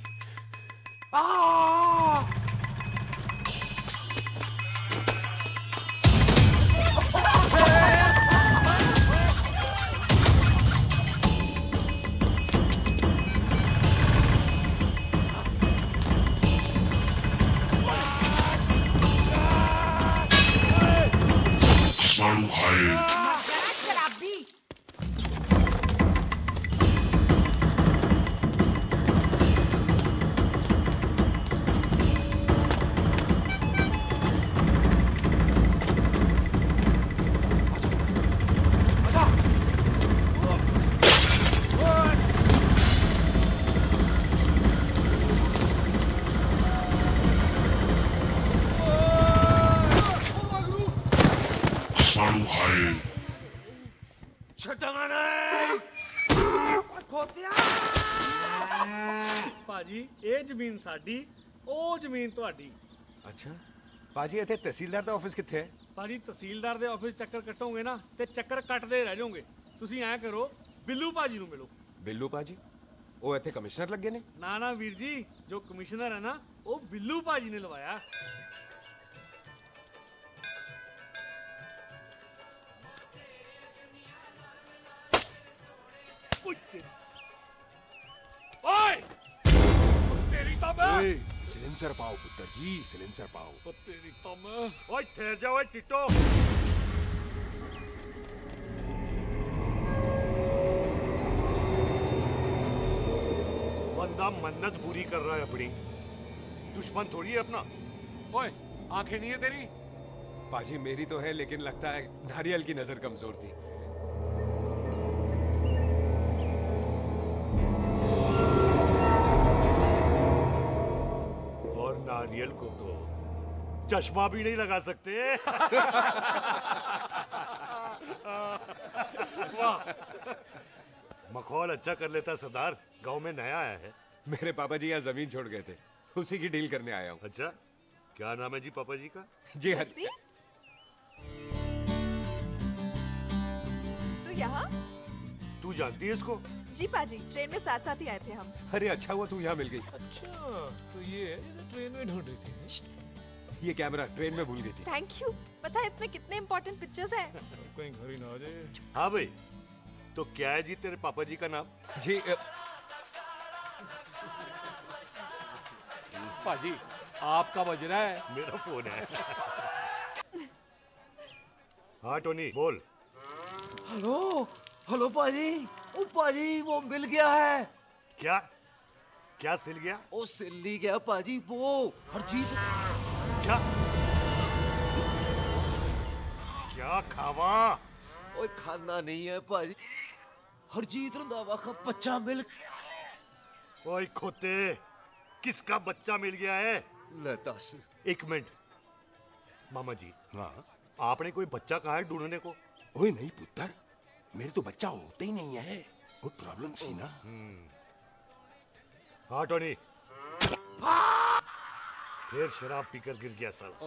Speaker 21: ਭਾਜੀ ਇਹ ਜ਼ਮੀਨ ਸਾਡੀ ਉਹ ਜ਼ਮੀਨ ਤੁਹਾਡੀ।
Speaker 11: ਅੱਛਾ ਭਾਜੀ ਇੱਥੇ ਤਹਿਸੀਲਦਾਰ ਦਾ ਆਫਿਸ ਕਿੱਥੇ ਹੈ?
Speaker 21: ਭਾਜੀ ਤਹਿਸੀਲਦਾਰ ਦੇ ਆਫਿਸ ਚੱਕਰ ਕੱਟੋਗੇ ਨਾ ਤੇ ਚੱਕਰ ਕੱਟਦੇ ਰਹਿ ਜਾਓਗੇ। ਤੁਸੀਂ ਐਂ ਕਰੋ ਬਿੱਲੂ ਭਾਜੀ ਨੂੰ ਮਿਲੋ।
Speaker 11: ਬਿੱਲੂ ਭਾਜੀ ਉਹ ਇੱਥੇ ਕਮਿਸ਼ਨਰ ਲੱਗੇ ਨੇ?
Speaker 21: ਨਾ ਨਾ ਵੀਰ ਜੀ, ਜੋ ਕਮਿਸ਼ਨਰ ਹੈ ਨਾ ਉਹ ਬਿੱਲੂ ਭਾਜੀ ਨੇ ਲਵਾਇਆ।
Speaker 1: ओए तेरी तब
Speaker 15: सिलेंसर पाओ पुत्र जी, सिलेंसर पाओ।
Speaker 1: तेरी तब
Speaker 15: ओए ठहर जाओ टिट्टो। बंदा मन्नत पूरी कर रहा है अपनी, दुश्मन थोड़ी है अपना।
Speaker 11: ओए आंखें नहीं है तेरी? पाजी मेरी तो है, लेकिन लगता है नारियल की नजर कमजोर थी।
Speaker 15: और नारियल को तो चश्मा भी नहीं लगा सकते। वाह, मखौल अच्छा कर लेता सरदार। गांव में नया आया है।
Speaker 11: मेरे पापा जी यहाँ जमीन छोड़ गए थे, उसी की डील करने आया हूँ।
Speaker 15: अच्छा, क्या नाम है जी पापा जी का?
Speaker 11: जी हाँ।
Speaker 20: तू यहाँ?
Speaker 15: तू जानती है इसको?
Speaker 20: जी पाजी, ट्रेन में साथ साथ ही आए थे हम।
Speaker 11: अरे अच्छा हुआ तू यहाँ मिल गई।
Speaker 21: अच्छा तो ये है जिसे ट्रेन में ढूंढ रही थी।
Speaker 11: ये कैमरा ट्रेन में भूल गई थी।
Speaker 20: Thank you. पता है इसमें कितने इम्पोर्टेंट पिक्चर्स हैं।
Speaker 21: कहीं घर ही ना आ जाए।
Speaker 15: हाँ भाई, तो क्या है जी तेरे पापा जी का नाम?
Speaker 11: जी
Speaker 1: पाजी आपका बज रहा है।
Speaker 15: मेरा फोन है। हाँ टोनी बोल।
Speaker 19: हेलो हेलो पाजी। ओ पाजी वो मिल गया है।
Speaker 15: क्या क्या सिल गया?
Speaker 19: ओ सिल्ली गया पाजी, वो हरजीत।
Speaker 15: क्या क्या खावा?
Speaker 19: ओए खाना नहीं है पाजी, हरजीत रंधावा का बच्चा मिल।
Speaker 15: ओए खोते, किसका बच्चा मिल गया है?
Speaker 19: ले दस।
Speaker 15: एक मिनट मामा जी। हाँ आपने कोई बच्चा कहा है ढूंढने को?
Speaker 1: ओए नहीं पुत्र, मेरे तो बच्चा होता ही नहीं है, वो प्रॉब्लम सी ना।
Speaker 15: हाँ टोनी, फिर शराब पीकर गिर गया साला।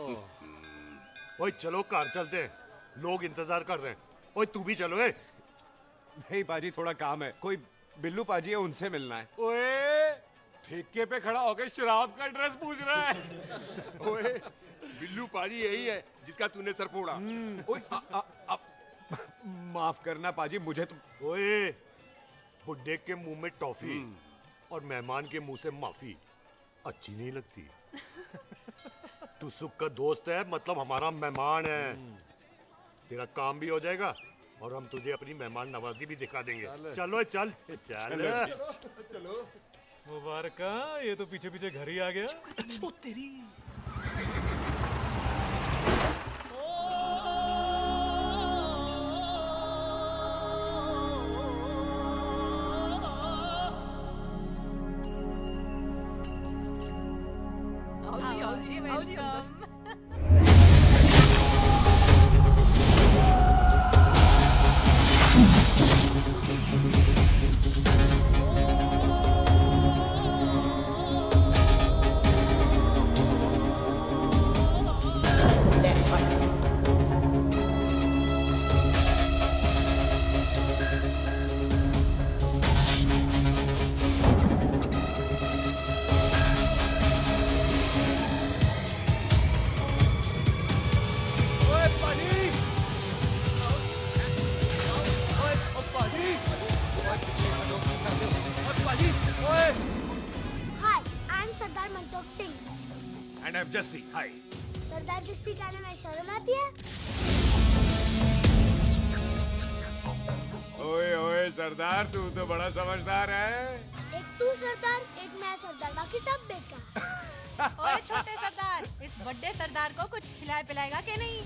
Speaker 15: ओए चलो कार चलते हैं, लोग इंतजार कर रहे हैं। ओए तू भी चलो।
Speaker 11: नहीं पाजी थोड़ा काम है, कोई बिल्लू पाजी है उनसे मिलना है।
Speaker 1: ओए ठेके पे खड़ा होकर शराब का एड्रेस पूछ रहा है। ओए बिल्लू पाजी यही है जिसका तूने सर फोड़ा।
Speaker 11: ओए माफ करना पाजी, मुझे तो।
Speaker 15: ओए बुड्ढे के मुंह में टॉफी और मेहमान के मुंह से माफी अच्छी नहीं लगती। तू सुख का दोस्त है, मतलब हमारा मेहमान है। तेरा काम भी हो जाएगा और हम तुझे अपनी मेहमान नवाजी भी दिखा देंगे। चलो चल चल
Speaker 21: चलो। मुबारक, ये तो पीछे पीछे घर ही आ गया।
Speaker 1: ओ तेरी।
Speaker 11: जस्सी, हाय।
Speaker 17: सरदार जस्सी कहने में शर्म आती है?
Speaker 11: ओए ओए सरदार, तू तो बड़ा समझदार है।
Speaker 17: एक तू सरदार, एक मैं सरदार, बाकी सब बेकार।
Speaker 13: ओए छोटे सरदार, इस बड़े सरदार को कुछ खिलाए पिलाएगा कि नहीं?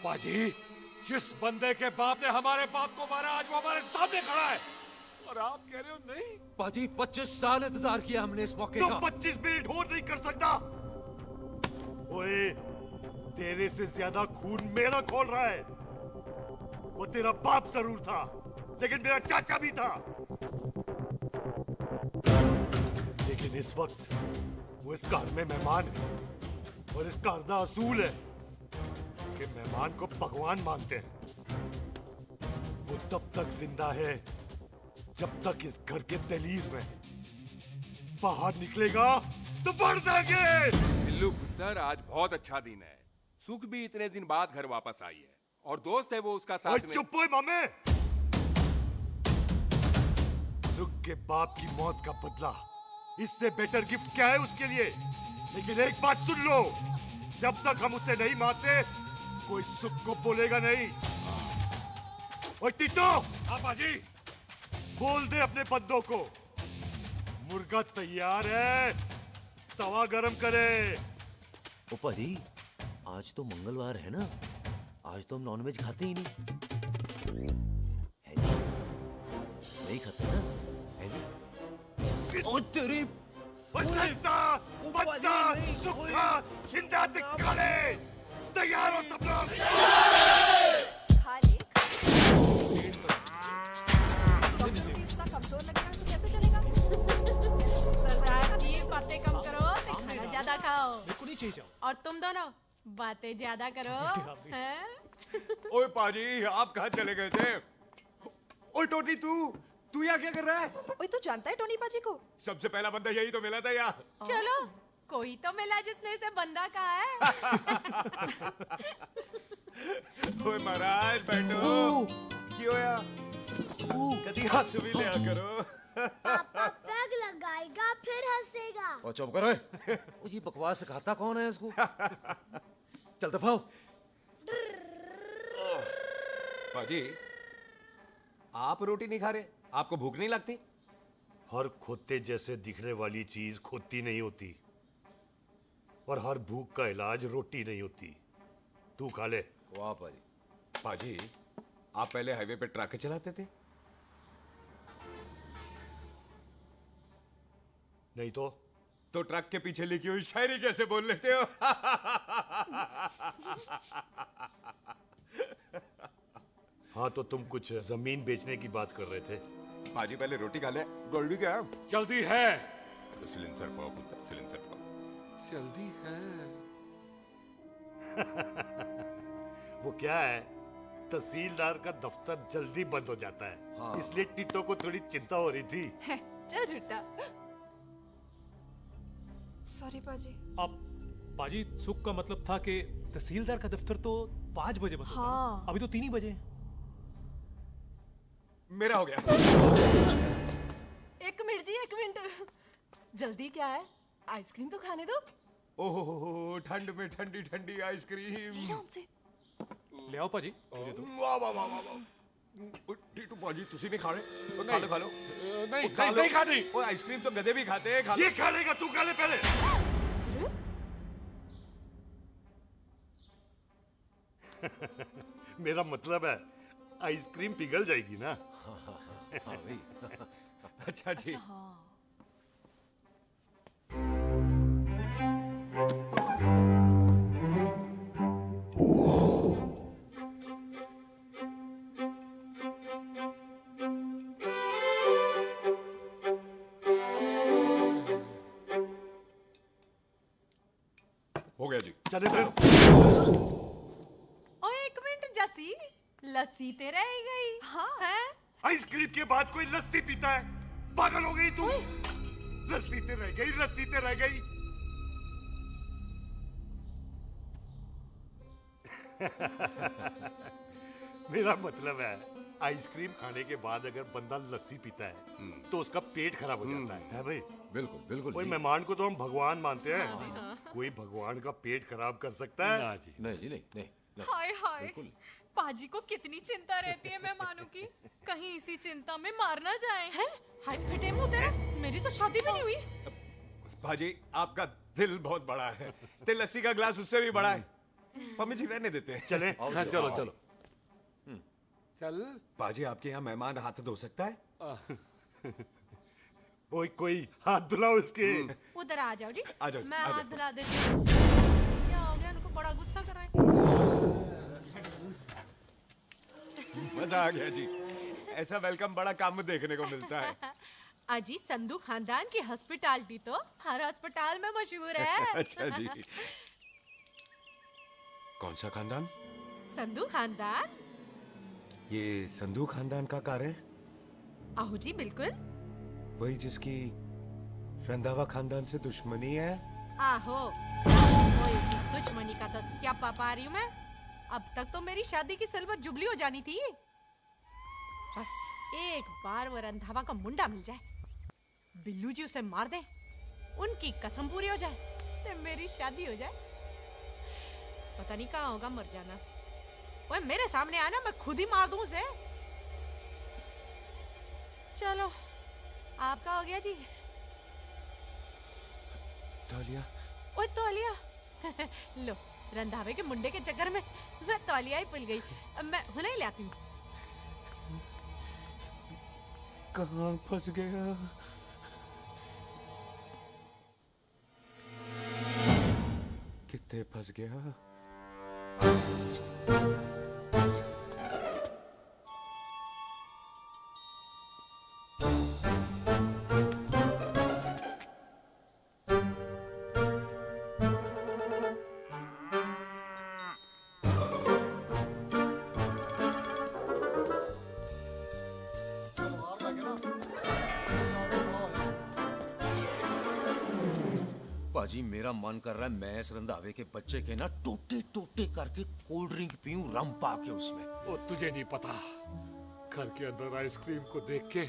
Speaker 1: पाजी, जिस बंदे के बाप ने हमारे बाप को मारा, आज वो हमारे सामने खड़ा है और आप कह रहे हो नहीं?
Speaker 19: पाजी 25 साल इंतजार किया हमने इस मौके का।
Speaker 15: 25 मिनट और नहीं कर सकता। ओए तेरे से ज्यादा खून मेरा खोल रहा है। वो तेरा बाप जरूर था, लेकिन मेरा चाचा भी था। लेकिन इस वक्त वो इस घर में मेहमान है, और इस घर का असूल है कि मेहमान को भगवान मानते हैं। वो तब तक जिंदा है जब तक इस घर के दहलीज में, बाहर निकलेगा तो बढ़ देंगे।
Speaker 1: बिल्लू पुत्र, आज बहुत अच्छा दिन है। सुख भी इतने दिन बाद घर वापस आई है, और दोस्त है वो उसका साथ में।
Speaker 15: चुप हो मामे। सुख के बाप की मौत का बदला, इससे बेटर गिफ्ट क्या है उसके लिए? लेकिन एक बात सुन लो, जब तक हम उसे नहीं मारते कोई सुख को बोलेगा नहीं। ओए टिटो,
Speaker 1: हाँ पाजी,
Speaker 15: बोल दे अपने बंदों को मुर्गा तैयार है, तवा गरम करे।
Speaker 19: ओ पाजी, आज तो मंगलवार है ना, आज तो हम नॉनवेज खाते ही नहीं है जी? नहीं खाते ना, है जी? ओ तेरी
Speaker 15: सुखा जिंदा दिखाले, तैयार हो सब लोग।
Speaker 20: कमजोर लग रहा है तो कैसे चलेगा?
Speaker 13: सरदार जी, बातें कम करो, खाना ज्यादा खाओ।
Speaker 21: नीचे ही जाओ।
Speaker 13: और तुम दोनों बातें ज्यादा करो, हैं?
Speaker 11: ओए पाजी, आप कहाँ चले गए थे? ओए टोनी, तू यहाँ क्या कर रहा है?
Speaker 20: ओए, तू जानता है टोनी पाजी को?
Speaker 11: सबसे पहला बंदा यही तो मिला था यहाँ।
Speaker 13: चलो, कोई तो मिला जिसने इसे बंदा कहा है।
Speaker 11: ओए महाराज, बैठो। क्यों यार? कभी हंस भी लिया करो।
Speaker 17: पापा पैग लगाएगा फिर हंसेगा।
Speaker 19: और चुप करो। ओ जी, बकवास सिखाता कौन है इसको? चल दफाओ।
Speaker 11: पाजी, आप रोटी नहीं खा रहे? आपको भूख नहीं लगती?
Speaker 15: हर खोते जैसे दिखने वाली चीज खोती नहीं होती, और हर भूख का इलाज रोटी नहीं होती। तू खा ले।
Speaker 19: वाह पाजी।
Speaker 11: पाजी, आप पहले हाईवे पे ट्रक चलाते थे?
Speaker 15: नहीं तो
Speaker 11: ट्रक के पीछे लिखी हुई शायरी कैसे बोल लेते हो?
Speaker 15: हाँ, तो तुम कुछ जमीन बेचने की बात कर रहे थे।
Speaker 11: पाजी, पहले रोटी खा ले। जल्दी क्या?
Speaker 1: जल्दी है।
Speaker 11: सिलेंसर पाओ पुत्र, सिलेंसर पाओ।
Speaker 1: जल्दी है।
Speaker 15: वो क्या है, तहसीलदार का दफ्तर जल्दी बंद हो जाता है। हाँ। इसलिए टिट्टो को थोड़ी चिंता हो रही थी।
Speaker 20: चल झूठा। सॉरी पाजी।
Speaker 21: अब पाजी, सुख का मतलब था कि तहसीलदार का दफ्तर तो 5 बजे बंद होता है।
Speaker 20: हाँ।
Speaker 21: अभी तो 3 ही बजे।
Speaker 11: मेरा हो गया।
Speaker 13: एक मिनट जी, एक मिनट। जल्दी क्या है? आइसक्रीम तो खाने दो।
Speaker 11: ओह, ठंड में ठंडी ठंडी आइसक्रीम।
Speaker 21: ले आओ पाजी।
Speaker 11: वाह वाह वाह वाह। टीटू पाजी, तुसी नहीं खा रहे? खा लो, खा लो।
Speaker 15: नहीं खानी।
Speaker 11: ओए, आइसक्रीम तो गधे भी खाते हैं। खा लो।
Speaker 15: ये खा लेगा, तू खा ले पहले। मेरा मतलब है आइसक्रीम पिघल जाएगी ना।
Speaker 11: हाँ भाई। अच्छा जी। हो गया जी।
Speaker 15: चले फिर।
Speaker 13: ओ एक मिनट जसी, लस्सी ते रह गई। हाँ है?
Speaker 15: आइसक्रीम के बाद कोई लस्सी पीता है? पागल हो गई तू? लस्सी ते रह गई, लस्सी ते रह गई। मेरा मतलब है आइसक्रीम खाने के बाद अगर बंदा लस्सी पीता है तो उसका पेट खराब हो जाता है भाई?
Speaker 11: बिल्कुल बिल्कुल।
Speaker 15: कोई मेहमान को तो हम भगवान मानते हैं, कोई भगवान का पेट खराब कर सकता है?
Speaker 19: ना जी, नहीं जी, नहीं।
Speaker 6: हाय हाय, पाजी को कितनी चिंता रहती है मेहमानों की, कहीं इसी चिंता में मार ना जाए।
Speaker 13: हैं? हाय फटे मुंह तेरा, मेरी तो शादी भी नहीं हुई।
Speaker 11: भाजी, आपका दिल बहुत बड़ा है, ते लस्सी का ग्लास उससे भी बड़ा है। मम्मी जी रहने देते हैं।
Speaker 15: चले?
Speaker 11: हाँ, चलो चलो।
Speaker 1: चल।
Speaker 11: बाजी, आपके यहाँ मेहमान हाथ धो सकता है?
Speaker 15: कोई हाथ धुलाओ इसके।
Speaker 13: उधर आ जाओ जी।
Speaker 11: आ जाओ,
Speaker 13: मैं
Speaker 11: आ जाओ।
Speaker 13: हाथ धुला देती हूँ। क्या हो गया, उनको बड़ा गुस्सा कर रहे हैं।
Speaker 11: मजा आ गया जी। ऐसा वेलकम बड़ा काम में देखने को मिलता है।
Speaker 13: अजी संधू खानदान की हॉस्पिटैलिटी तो हर अस्पताल में मशहूर है।
Speaker 11: अच्छा जी। कौन सा खानदान?
Speaker 13: संधू खानदान।
Speaker 11: ये संधू खानदान का कार है?
Speaker 13: आहू जी बिल्कुल।
Speaker 11: वही जिसकी रंधावा खानदान से दुश्मनी है?
Speaker 13: आहो, वो इसी दुश्मनी का तो स्यापा पा रही हूँ मैं। अब तक तो मेरी शादी की सिल्वर जुबली हो जानी थी। बस एक बार वो रंधावा का मुंडा मिल जाए, बिल्लू जी उसे मार दे, उनकी कसम पूरी हो जाए, तो मेरी शादी हो जाए। पता नहीं कहाँ होगा मर जाना। वो मेरे सामने आना, मैं खुद ही मार दूं उसे। चलो आपका हो गया जी।
Speaker 11: तौलिया।
Speaker 13: ओए तौलिया। लो रंधावे के मुंडे के चक्कर में मैं तौलिया ही भूल गई। मैं हुने ही लाती हूँ।
Speaker 11: कहाँ फंस गया? कितने फंस गया?
Speaker 19: पाजी मेरा मन कर रहा है मैं इस रंधावे के बच्चे के ना टोटे टोटे करके कोल्ड ड्रिंक पीऊं, रम पाके उसमें।
Speaker 1: वो तुझे नहीं पता, घर के अंदर आइसक्रीम को देख के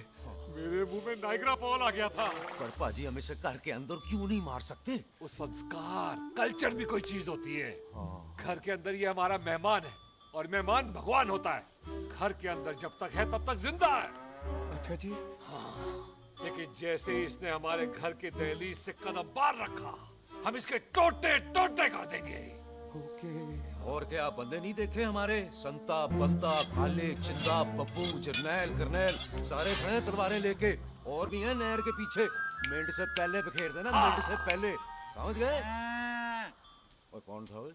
Speaker 1: मेरे मुंह में नाइग्रा फॉल आ गया था।
Speaker 19: पर पाजी हम इसे घर के अंदर क्यों नहीं मार सकते?
Speaker 1: वो संस्कार कल्चर भी कोई चीज होती है। घर के अंदर ये हमारा मेहमान है और मेहमान भगवान होता है। घर के अंदर जब तक है तब तक जिंदा है।
Speaker 11: अच्छा जी।
Speaker 1: हाँ, लेकिन जैसे ही इसने हमारे घर के दहलीज से कदम बाहर रखा, हम इसके टोटे टोटे कर देंगे।
Speaker 11: ओके।
Speaker 19: और क्या आप बंदे नहीं देखे हमारे? संता, बंता, भाले, चिंदा, बब्बू, जरनैल, करनैल सारे खड़े तलवारें लेके, और भी हैं नहर के पीछे। मिंट से पहले बखेर देना, मिंट से पहले, समझ गए? और कौन था वो?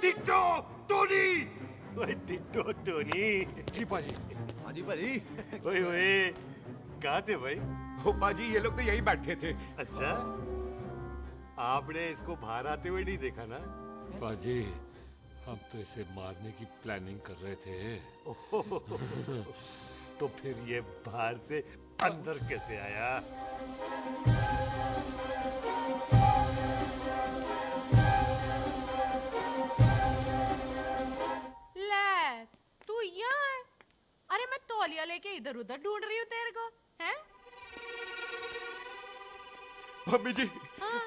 Speaker 15: Ditto Tony. ओए टिट्टो टोनी।
Speaker 1: जी पाजी।
Speaker 19: हाँ जी पाजी।
Speaker 15: ओए ओए कहाँ थे भाई?
Speaker 11: ओ पाजी ये लोग तो यही बैठे थे।
Speaker 15: अच्छा, आपने इसको बाहर आते हुए नहीं देखा ना?
Speaker 1: पाजी हम तो इसे मारने की प्लानिंग कर रहे थे।
Speaker 15: तो फिर ये बाहर से अंदर कैसे आया?
Speaker 13: ले तू यहाँ है? अरे मैं तौलिया लेके इधर उधर ढूंढ रही हूँ तेरे को, हैं?
Speaker 11: मम्मी जी।
Speaker 13: हाँ?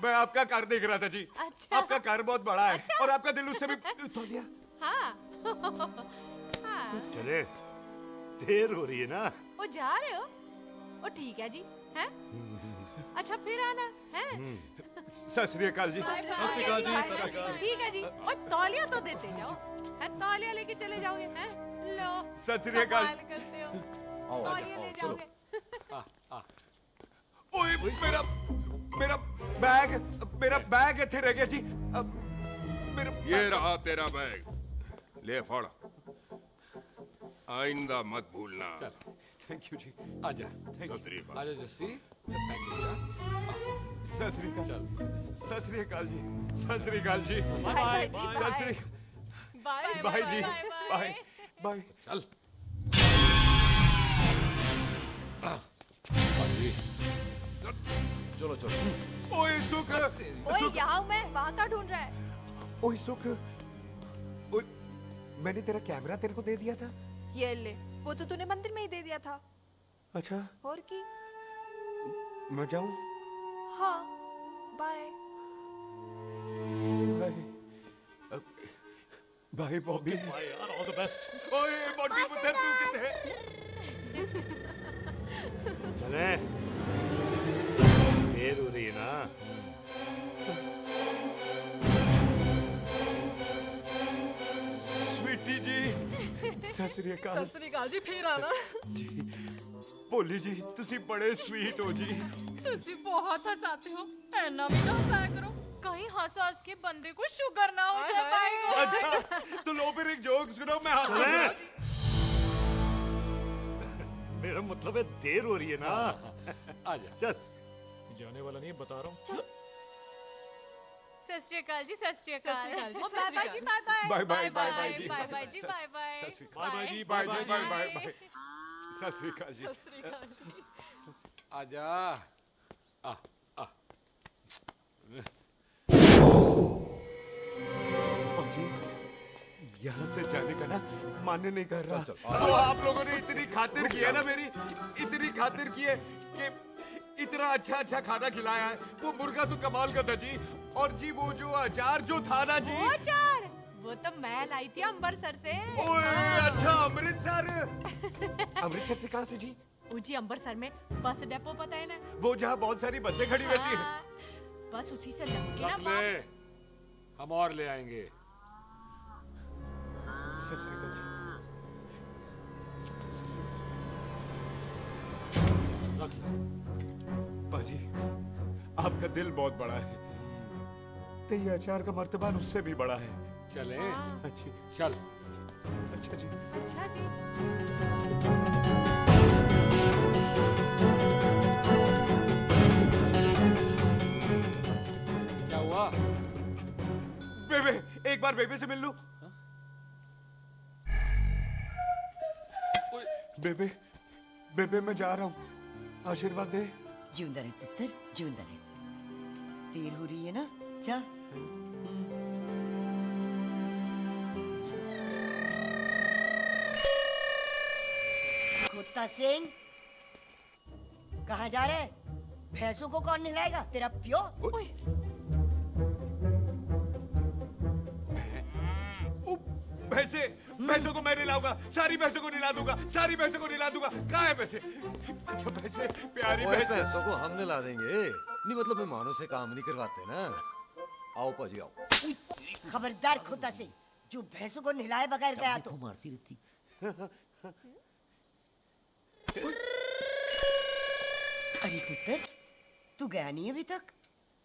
Speaker 11: मैं आपका कार देख रहा था जी।
Speaker 13: अच्छा।
Speaker 11: आपका कार बहुत बड़ा है।
Speaker 13: अच्छा।
Speaker 11: और आपका दिल उससे भी तौलिया।
Speaker 13: हाँ। हाँ।
Speaker 15: चले, देर हो रही है ना?
Speaker 13: वो जा रहे हो? वो ठीक है जी, हैं? अच्छा फिर आना, हैं?
Speaker 11: सत श्री अकाल जी।
Speaker 13: सत श्री अकाल जी, सत श्री अकाल। ठीक है जी। और तौलिया तो देते जाओ, हैं? तौलिया लेके चले जाओगे, हैं? लो।
Speaker 11: सत श्री अकाल।
Speaker 13: कमाल करते हो।
Speaker 19: आओ,
Speaker 13: तौलिया
Speaker 19: आओ,
Speaker 13: ले
Speaker 19: चलो।
Speaker 13: जाओगे।
Speaker 11: ओए मेरा बैग इथे रह गया जी। अब मेरा
Speaker 1: ये रहा तेरा बैग, ले फड़। आइंदा मत भूलना।
Speaker 11: थैंक यू जी।
Speaker 1: आजा। आजा जस्सी।
Speaker 11: सत श्री अकाल। सत श्री अकाल जी। सत श्री अकाल जी।
Speaker 13: बाय
Speaker 11: सत श्री
Speaker 13: बाय
Speaker 11: बाय जी। Bye bye.
Speaker 1: चल।
Speaker 19: चलो चलो।
Speaker 11: ओए सुख।
Speaker 20: ओए यहाँ हूँ मैं, वहाँ का ढूंढ रहा है?
Speaker 11: ओए सुख। ओए मैंने तेरा कैमरा तेरे को दे दिया था।
Speaker 20: ये ले, वो तो तूने मंदिर में ही दे दिया था।
Speaker 11: अच्छा।
Speaker 20: और की?
Speaker 11: मैं जाऊं?
Speaker 20: हाँ, बाय।
Speaker 11: बाय बॉबी।
Speaker 15: बाय यार, ऑल द बेस्ट।
Speaker 11: ओए बॉबी पुत्र तू किथे है?
Speaker 15: चले, देर हो रही है ना?
Speaker 11: स्वीटी जी। सत श्री अकाल।
Speaker 8: सत श्री अकाल जी, फिर आना।
Speaker 11: भोली जी तुसी बड़े स्वीट हो जी।
Speaker 6: तुसी बहुत हंसाते हो, ऐना भी ना हंसाया करो, कहीं हंस के बंदे को शुगर ना हो जाए भाई को।
Speaker 11: अच्छा तो लो फिर एक जोक सुनो, मैं
Speaker 15: मेरा मतलब है देर हो रही है ना। आजा चल।
Speaker 21: जाने वाला नहीं, बता रहा हूँ।
Speaker 6: सत श्री अकाल जी, सत श्री अकाल।
Speaker 8: बाय बाय जी, bye bye.
Speaker 11: Bye bye bye bye जी,
Speaker 6: बाय बाय जी, बाय बाय।
Speaker 11: बाय बाय जी, bye bye bye bye bye. सत श्री अकाल जी।
Speaker 8: सत श्री अकाल जी।
Speaker 1: आजा। आ आ।
Speaker 11: यहाँ से जाने का ना मन नहीं कर रहा। तो आप लोगों ने इतनी खातिर की है ना मेरी, इतनी खातिर की है कि इतना अच्छा अच्छा खाना खिलाया है। वो मुर्गा तो कमाल का था जी, और जी वो जो अचार जो था ना जी,
Speaker 13: वो अचार वो तो मैं लाई थी अमृतसर से।
Speaker 11: ओए अच्छा अमृतसर। अमृतसर से कहाँ से जी?
Speaker 13: जी अमृतसर में बस डिपो पता है ना,
Speaker 11: वो जहाँ बहुत सारी बसें खड़ी रहती हैं।
Speaker 13: बस उसी से लग ना
Speaker 1: ले, हम और ले आएंगे।
Speaker 11: बाजी आपका दिल बहुत बड़ा है, तो ये अचार का मर्तबान उससे भी बड़ा है।
Speaker 1: चले?
Speaker 11: अच्छी
Speaker 1: चल।
Speaker 11: अच्छा जी।
Speaker 13: अच्छा जी।
Speaker 1: क्या हुआ?
Speaker 11: बेबे, एक बार बेबे से मिल लूं? बेबे, बेबे मैं जा रहा हूँ, आशीर्वाद दे।
Speaker 14: जिंदा रहे पुत्र, जिंदा रहे। देर हो रही है ना, जा। कुत्ता सिंह, कहाँ जा रहे? भैंसों को कौन नहलाएगा? तेरा प्यो?
Speaker 11: भैंसों को मैं नहलाऊंगा, सारी भैंसों को नहला दूंगा, सारी भैंसों को नहला दूंगा। कहाँ है भैंसे? अच्छा भैंसे, प्यारी
Speaker 19: भैंसों को हम नहला देंगे, नहीं मतलब मेहमानों से काम नहीं करवाते ना। आओ पाजी आओ।
Speaker 14: खबरदार कुत्ता सिंह, जो भैंसों को नहलाए बगैर गया तो
Speaker 19: मारती रहती।
Speaker 14: अरे पुत्र, तू गया नहीं अभी तक?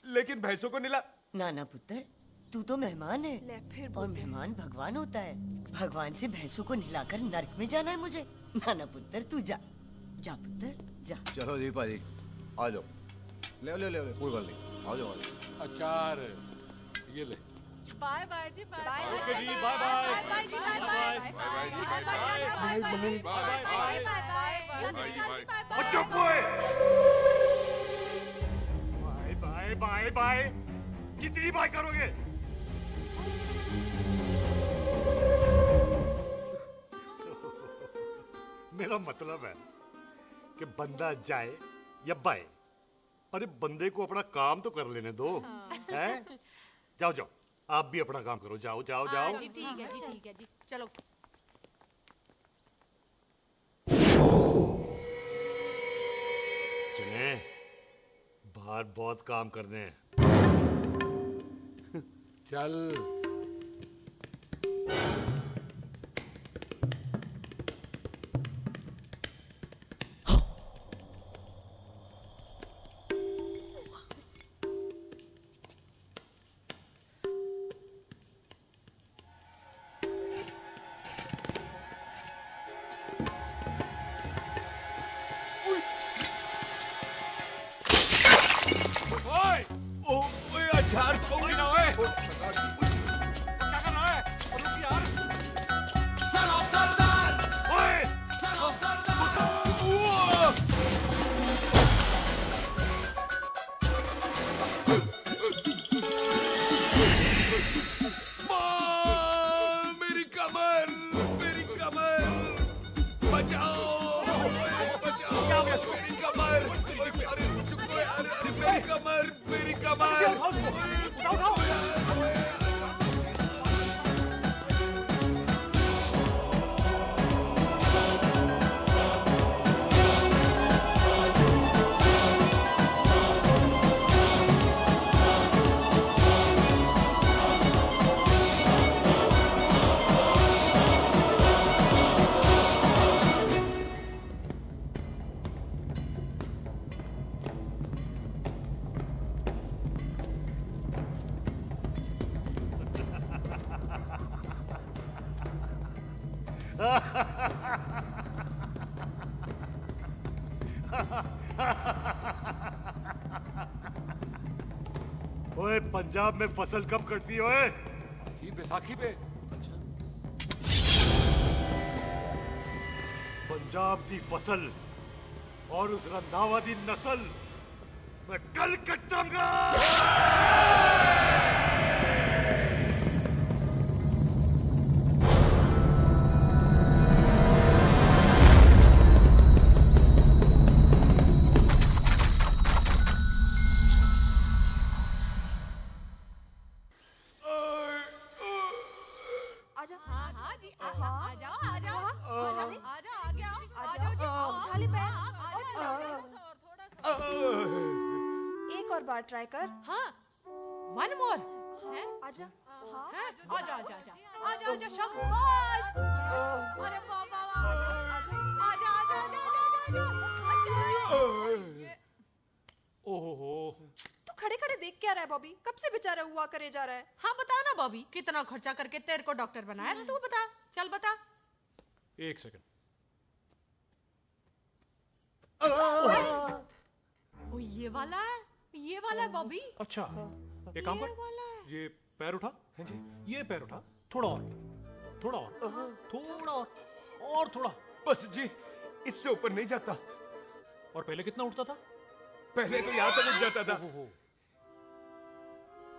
Speaker 11: लेकिन भैंसों को नहला।
Speaker 14: ना ना पुत्र, तू तो मेहमान है, और मेहमान भगवान होता है। भगवान से भैंसों को नहलाकर नरक में जाना है मुझे? ना ना पुत्र, तू जा, जा पुत्र जा।
Speaker 19: चलो जी पाजी, आ जाओ। ले ले ले ले, कोई बात नहीं, आ जाओ आ जाओ।
Speaker 1: अचार ये ले।
Speaker 8: बाय बाय जी, बाय बाय।
Speaker 21: ओके जी, बाय बाय।
Speaker 8: बाय जी, बाय बाय। बाय बाय जी, बाय बाय। Bye bye.
Speaker 15: चुप हुए। Bye bye bye bye. कितनी बाय करोगे? मेरा मतलब है कि बंदा जाए या बाय, अरे बंदे को अपना काम तो कर लेने दो। हैं? जाओ जाओ, आप भी अपना काम करो, जाओ जाओ जाओ।
Speaker 13: जी ठीक है जी, ठीक है जी, चलो।
Speaker 15: चले, बाहर बहुत काम करने हैं।
Speaker 1: चल।
Speaker 11: अचार तो गिना है। क्या कर रहा है? रुक यार।
Speaker 4: सलाम सरदार।
Speaker 11: ओए,
Speaker 4: सलाम सरदार।
Speaker 11: मेरी कमर, मेरी कमर, बचाओ, बचाओ, मेरी कमर, अरे चुप करो यार, अरे मेरी कमर, मेरी कमर।
Speaker 15: पंजाब में फसल कब कटती हो?
Speaker 1: बैसाखी पे।
Speaker 15: पंजाब दी फसल और उस रंधावा दी नस्ल मैं कल कटाऊंगा।
Speaker 20: एक और बार ट्राई कर।
Speaker 13: हाँ, वन मोर।
Speaker 20: आजा। हाँ,
Speaker 13: आजा आजा आजा आजा आजा शाबाश। अरे वाह वाह वाह, आजा आजा आजा आजा।
Speaker 21: ओहो,
Speaker 20: तू खड़े खड़े देख क्या रहा है बॉबी? कब से बेचारा हुआ करे जा रहा है?
Speaker 13: हाँ बता ना बॉबी, कितना खर्चा करके तेरे को डॉक्टर बनाया? तू बता, चल बता।
Speaker 21: एक सेकंड।
Speaker 13: ओ ये वाला है बॉबी।
Speaker 21: अच्छा, एक काम कर, ये पैर उठा। ये पैर उठा, थोड़ा और, थोड़ा और, थोड़ा और थोड़ा।
Speaker 11: बस जी, इससे ऊपर नहीं जाता।
Speaker 21: और पहले कितना उठता था?
Speaker 11: पहले तो यहाँ तक उठ जाता था,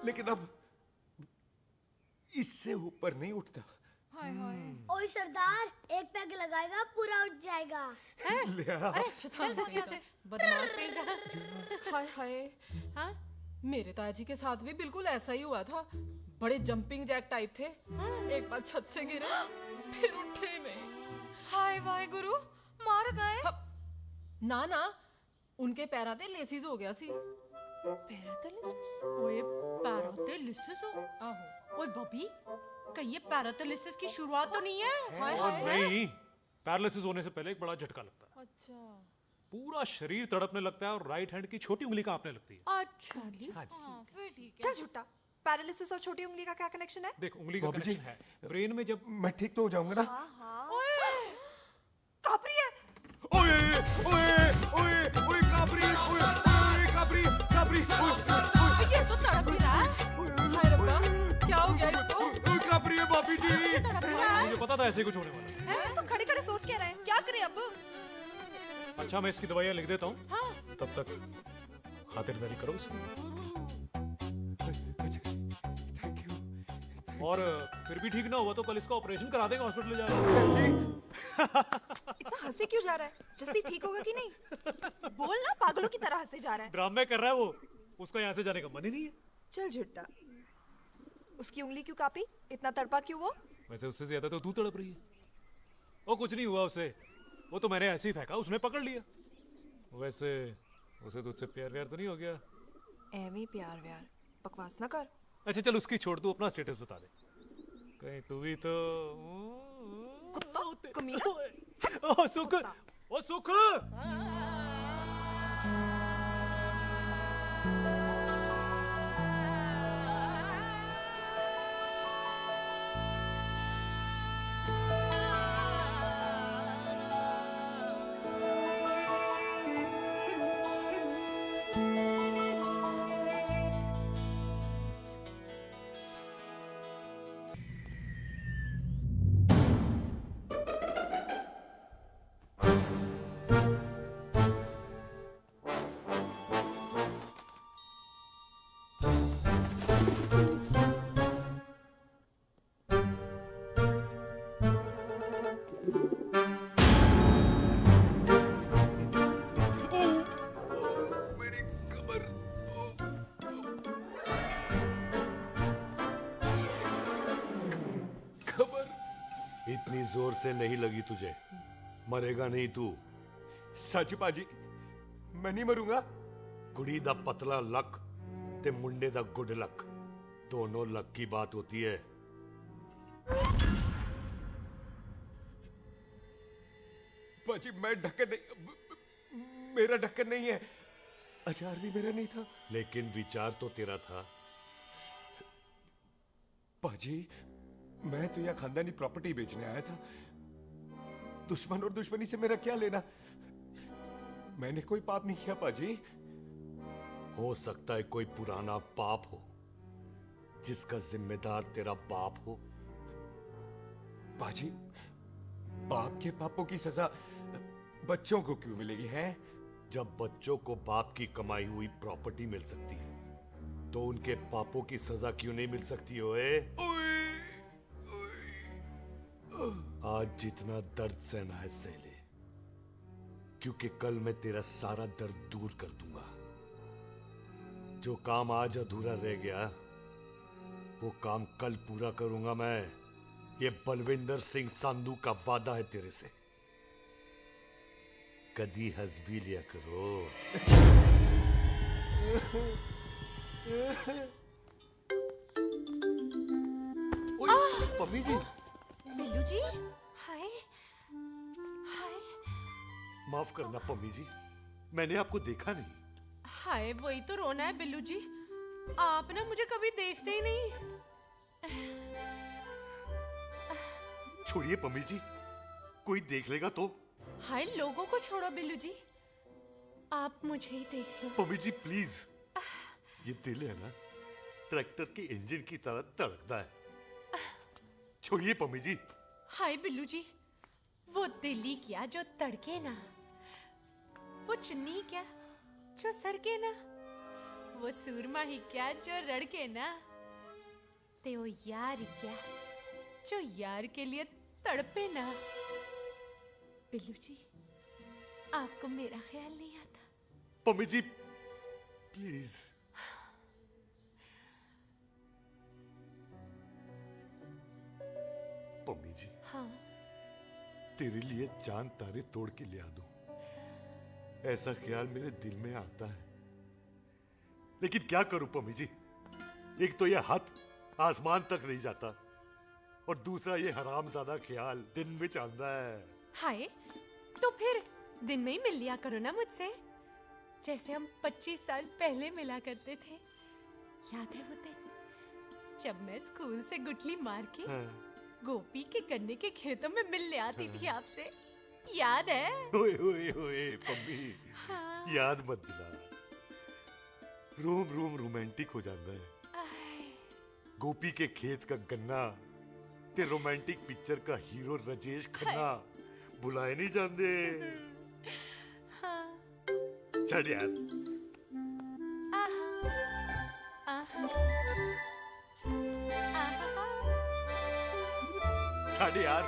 Speaker 11: लेकिन अब इससे ऊपर नहीं उठता।
Speaker 17: ओए सरदार, एक पैग लगाएगा पूरा उठ जाएगा।
Speaker 20: चल भाग यहाँ से।
Speaker 13: बदमाश कहीं।
Speaker 5: हाय हाय। हाँ, मेरे ताजी के साथ भी बिल्कुल ऐसा ही हुआ था। बड़े जंपिंग जैक टाइप थे। एक बार छत से गिरे, फिर उठे नहीं।
Speaker 6: हाय वाहे गुरु, मार गए?
Speaker 5: ना ना, उनके पैरों ते लेसिस हो गया सी।
Speaker 13: पैरालिसिस? ओए पैरालिसिस हो? आहो। ओए बॉबी, कहीं ये पैरालिसिस की शुरुआत तो नहीं है?
Speaker 5: हाय हाय।
Speaker 21: नहीं, पैरालिसिस होने से पहले एक बड़ा झटका लगता है।
Speaker 5: अच्छा।
Speaker 21: पूरा शरीर तड़पने लगता है और राइट हैंड की छोटी उंगली कांपने लगती है।
Speaker 20: अच्छा जी।
Speaker 21: हाँ जी।
Speaker 20: फिर ठीक है। चल झूठा, पैरालिसिस और छोटी उंगली का क्या कनेक्शन है?
Speaker 21: देख, उंगली का कनेक्शन है ब्रेन में। जब
Speaker 11: मैं ठीक तो हो जाऊंगा ना?
Speaker 20: हाँ। ओए, कापरी है।
Speaker 11: ओए ओए ओए ओए कापरी, ओए कापरी कापरी।
Speaker 5: ये तो तड़प ही रहा है। हाय रब्बा, क्या हो गया इसको?
Speaker 11: ओए कापरी है बाबी जी।
Speaker 21: मुझे पता था ऐसे कुछ होने वाला है।
Speaker 20: तो खड़े खड़े सोच क्या रहे हैं? क्या करें अब?
Speaker 21: अच्छा, मैं इसकी दवाइयाँ लिख देता हूँ। हाँ। तब तक खातिरदारी करो इसकी। और फिर भी ठीक ना हुआ तो कल इसका ऑपरेशन करा देंगे, हॉस्पिटल ले जाएगा।
Speaker 20: इतना हंसे क्यों जा रहा है? जस्सी ठीक होगा कि नहीं? बोल ना, पागलों की तरह हंसे जा रहा है।
Speaker 21: ड्रामे कर रहा है वो, उसका यहाँ से जाने का मन ही नहीं है।
Speaker 20: चल झुट्टा, उसकी उंगली क्यों कापी? इतना तड़पा क्यों वो?
Speaker 21: वैसे उससे ज्यादा तो तू तड़प रही है। वो कुछ नहीं हुआ उसे, वो तो मैंने ऐसे ही फेंका, उसने पकड़ लिया। वैसे उसे तुझसे प्यार व्यार तो नहीं हो गया?
Speaker 20: एਵੇਂ प्यार व्यार बकवास ना कर।
Speaker 21: अच्छा चल, उसकी छोड़, तू अपना स्टेटस बता दे। कहीं तू भी तो
Speaker 20: कुत्ता कमीना।
Speaker 21: ओ सुख, ओ सुख।
Speaker 15: इतनी जोर से नहीं लगी तुझे, मरेगा नहीं तू।
Speaker 11: सच पाजी, मैं नहीं मरूंगा।
Speaker 15: कुड़ी दा पतला लक ते मुंडे दा गुड लक, दोनों लक की बात होती है।
Speaker 11: पाजी मैं ढक्कन नहीं, मेरा ढक्कन नहीं है। अचार भी मेरा नहीं था।
Speaker 15: लेकिन विचार तो तेरा था।
Speaker 11: पाजी मैं तो यहाँ खानदानी प्रॉपर्टी बेचने आया था। दुश्मन और दुश्मनी से मेरा क्या लेना? मैंने कोई पाप नहीं किया पाजी।
Speaker 15: हो सकता है कोई पुराना पाप हो जिसका जिम्मेदार तेरा बाप हो?
Speaker 11: बाजी, बाप के पापों की सजा बच्चों को क्यों मिलेगी है?
Speaker 15: जब बच्चों को बाप की कमाई हुई प्रॉपर्टी मिल सकती है, तो उनके पापों की सजा क्यों नहीं मिल सकती? ओए आज जितना दर्द सहना है सह ले, क्योंकि कल मैं तेरा सारा दर्द दूर कर दूंगा। जो काम आज अधूरा रह गया, वो काम कल पूरा करूंगा मैं। ये बलविंदर सिंह संधू का वादा है तेरे से। कदी हंस भी लिया करो। मम्मी जी।
Speaker 13: बिल्लू जी, हाय हाय।
Speaker 15: माफ करना पम्मी जी, मैंने आपको देखा नहीं।
Speaker 13: हाय, वही तो रोना है बिल्लू जी। आप ना मुझे कभी देखते ही नहीं।
Speaker 15: छोड़िए पम्मी जी, कोई देख लेगा तो।
Speaker 13: हाय, लोगों को छोड़ो बिल्लू जी, आप मुझे ही देख लो।
Speaker 15: पम्मी जी प्लीज। ये दिल है ना, ट्रैक्टर के इंजन की तरह धड़कता है। छोड़िए पम्मी जी।
Speaker 13: हाय बिल्लू जी, वो दिल्ली क्या जो तड़के ना, वो चुन्नी क्या जो सरके ना, वो सूरमा ही क्या जो रड़के ना, ते वो यार क्या जो यार के लिए तड़पे ना। बिल्लू जी, आपको मेरा ख्याल नहीं आता?
Speaker 15: पम्मी जी प्लीज। पम्मी जी,
Speaker 13: हाँ,
Speaker 15: तेरे लिए चांद तारे तोड़ के ले आ दूं, ऐसा ख्याल मेरे दिल में आता है। लेकिन क्या करूं पम्मी जी, एक तो ये हाथ आसमान तक नहीं जाता, और दूसरा ये हरामजादा ख्याल दिन में चांदा है।
Speaker 13: हाय, तो फिर दिन में ही मिल लिया करो ना मुझसे, जैसे हम 25 साल पहले मिला करते थे। याद है वो दिन जब मैं स्कूल से गुठली मार के गोपी के गन्ने के खेतों में मिलने आती थी आपसे? याद है?
Speaker 15: ओए ओए ओए पम्मी,
Speaker 13: हाँ।
Speaker 15: याद मत दिला। रोम रोम रोमांटिक हो जाता है। गोपी के खेत का गन्ना ते रोमांटिक पिक्चर का हीरो राजेश खन्ना बुलाए नहीं जाते।
Speaker 13: हाँ।
Speaker 15: चल यार। चल यार।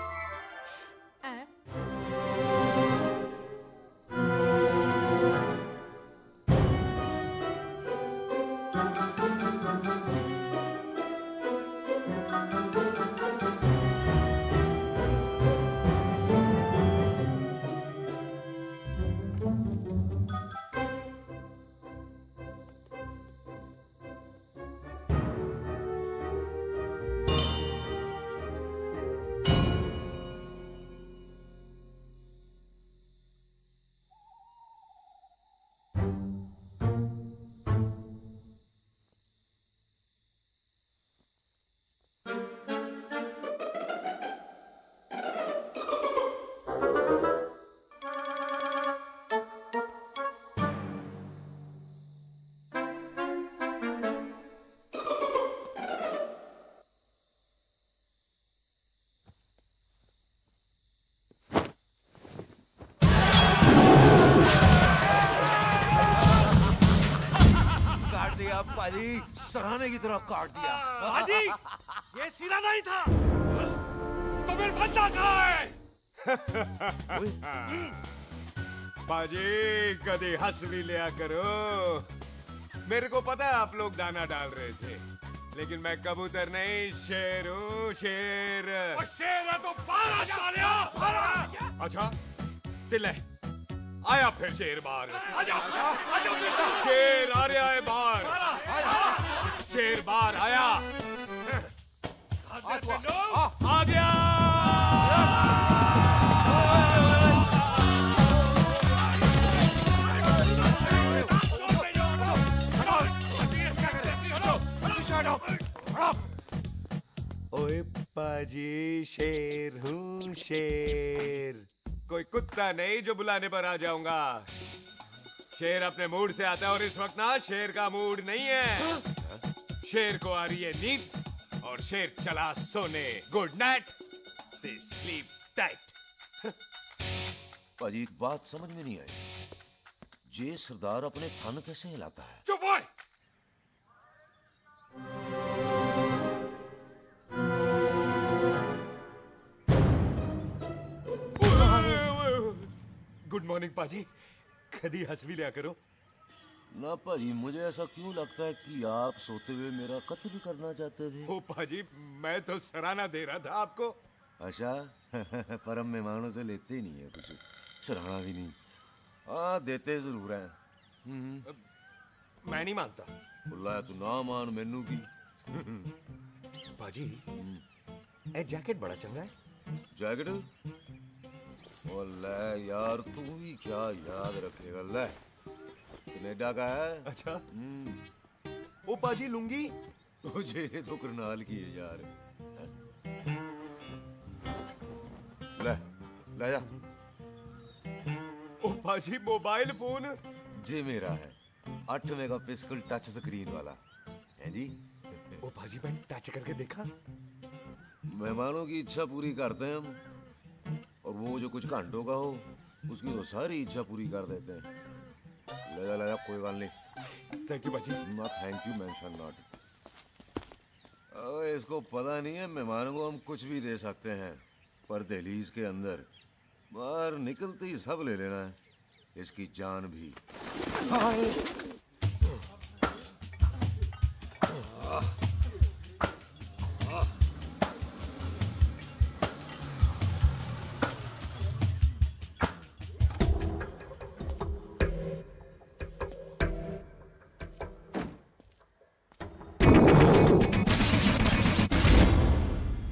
Speaker 19: पाजी, सराहने की तरह काट दिया।
Speaker 1: पाजी, ये सिरा नहीं था। तो फिर बंदा कहाँ है?
Speaker 11: पाजी, कभी हंस भी लिया करो। मेरे को पता है आप लोग दाना डाल रहे थे, लेकिन मैं कबूतर नहीं, शेर हूँ, शेर।
Speaker 1: और शेर है तो बारह सालिया।
Speaker 11: अच्छा, दिल आया फिर शेर बाहर।
Speaker 1: आजा,
Speaker 11: शेर आ रहा है बाहर। शेर बाहर आया। आ गया। ओए पाजी, शेर हूँ, शेर। कोई कुत्ता नहीं जो बुलाने पर आ जाऊंगा। शेर अपने मूड से आता है, और इस वक्त ना शेर का मूड नहीं है। शेर को आ रही है नींद और शेर चला सोने। Good night, they sleep tight.
Speaker 19: भाजी एक बात समझ में नहीं आई, जे सरदार अपने थन कैसे हिलाता है?
Speaker 11: चुप हो। गुड मॉर्निंग पाजी, कभी हंस भी लिया करो।
Speaker 19: ना भाजी, मुझे ऐसा क्यों लगता है कि आप सोते हुए मेरा कत्ल भी करना चाहते थे?
Speaker 11: ओ पाजी, मैं तो सराहना दे रहा था आपको।
Speaker 19: अच्छा पर हम मेहमानों से लेते ही नहीं है कुछ, सराहना भी नहीं। हाँ देते जरूर हैं।
Speaker 11: मैं नहीं मानता।
Speaker 19: बुलाया तू ना मान मैनू की।
Speaker 11: पाजी ए जैकेट बड़ा चंगा है।
Speaker 19: जैकेट? ओ ले यार, तू भी क्या याद रखेगा। ले कनेडा का है।
Speaker 11: अच्छा। ओ पाजी लुंगी?
Speaker 19: तुझे तो करनाल की है यार। ले ले जा।
Speaker 11: ओ पाजी मोबाइल फोन?
Speaker 19: जी मेरा है, 8 मेगापिक्सल टच स्क्रीन वाला है जी।
Speaker 11: ओ पाजी मैं टच करके देखा।
Speaker 19: मेहमानों की इच्छा पूरी करते हैं हम, और वो जो कुछ घंटों का हो उसकी तो सारी इच्छा पूरी कर देते हैं। ले जा कोई बात नहीं।
Speaker 11: थैंक यू बाजी।
Speaker 19: Not thank you, mention not. इसको पता नहीं है मेहमानों को हम कुछ भी दे सकते हैं, पर दहलीज के अंदर बाहर निकलते ही सब ले लेना है, इसकी जान भी।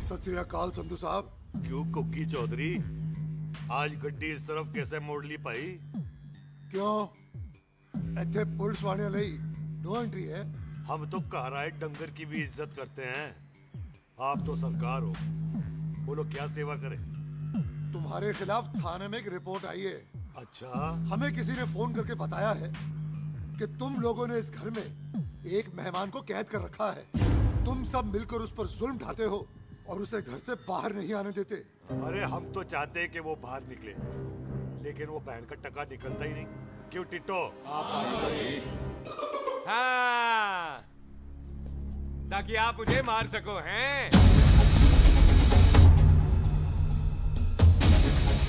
Speaker 15: सत श्री अकाल संधू साहब। क्यों कुक्की चौधरी, आज गड्डी इस तरफ कैसे मोड़ ली पाई?
Speaker 4: क्यों इतने पुलिस वाले नहीं नो एंट्री है?
Speaker 15: हम तो घर आए डंगर की भी इज्जत करते हैं। आप तो सरकार हो, बोलो क्या सेवा करें?
Speaker 4: तुम्हारे खिलाफ थाने में एक रिपोर्ट आई है।
Speaker 15: अच्छा?
Speaker 4: हमें किसी ने फोन करके बताया है कि तुम लोगों ने इस घर में एक मेहमान को कैद कर रखा है। तुम सब मिलकर उस पर जुल्म ढाते हो और उसे घर से बाहर नहीं आने देते।
Speaker 15: अरे हम तो चाहते हैं कि वो बाहर निकले, लेकिन वो बहन का टका निकलता ही नहीं। क्यों टिट्टो?
Speaker 11: हाँ, ताकि आप मुझे मार सको हैं?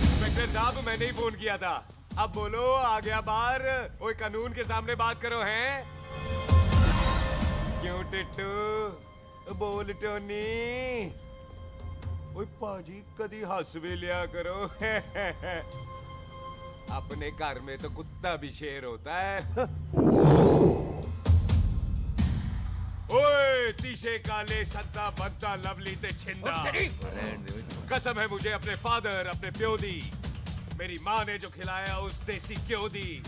Speaker 11: इंस्पेक्टर साहब मैंने ही फोन किया था। अब बोलो आ गया बाहर। ओए कानून के सामने बात करो हैं? क्यों टिट्टू? बोल टोनी। ओए पाजी कदी हंस भी लिया करो। अपने घर में तो कुत्ता भी शेर होता है। ओए तीशे काले सद्दा बद्दा लवली ते छिंदा, कसम है मुझे अपने फादर अपने प्यो दी, मेरी माँ ने जो खिलाया उस देसी क्यों दी।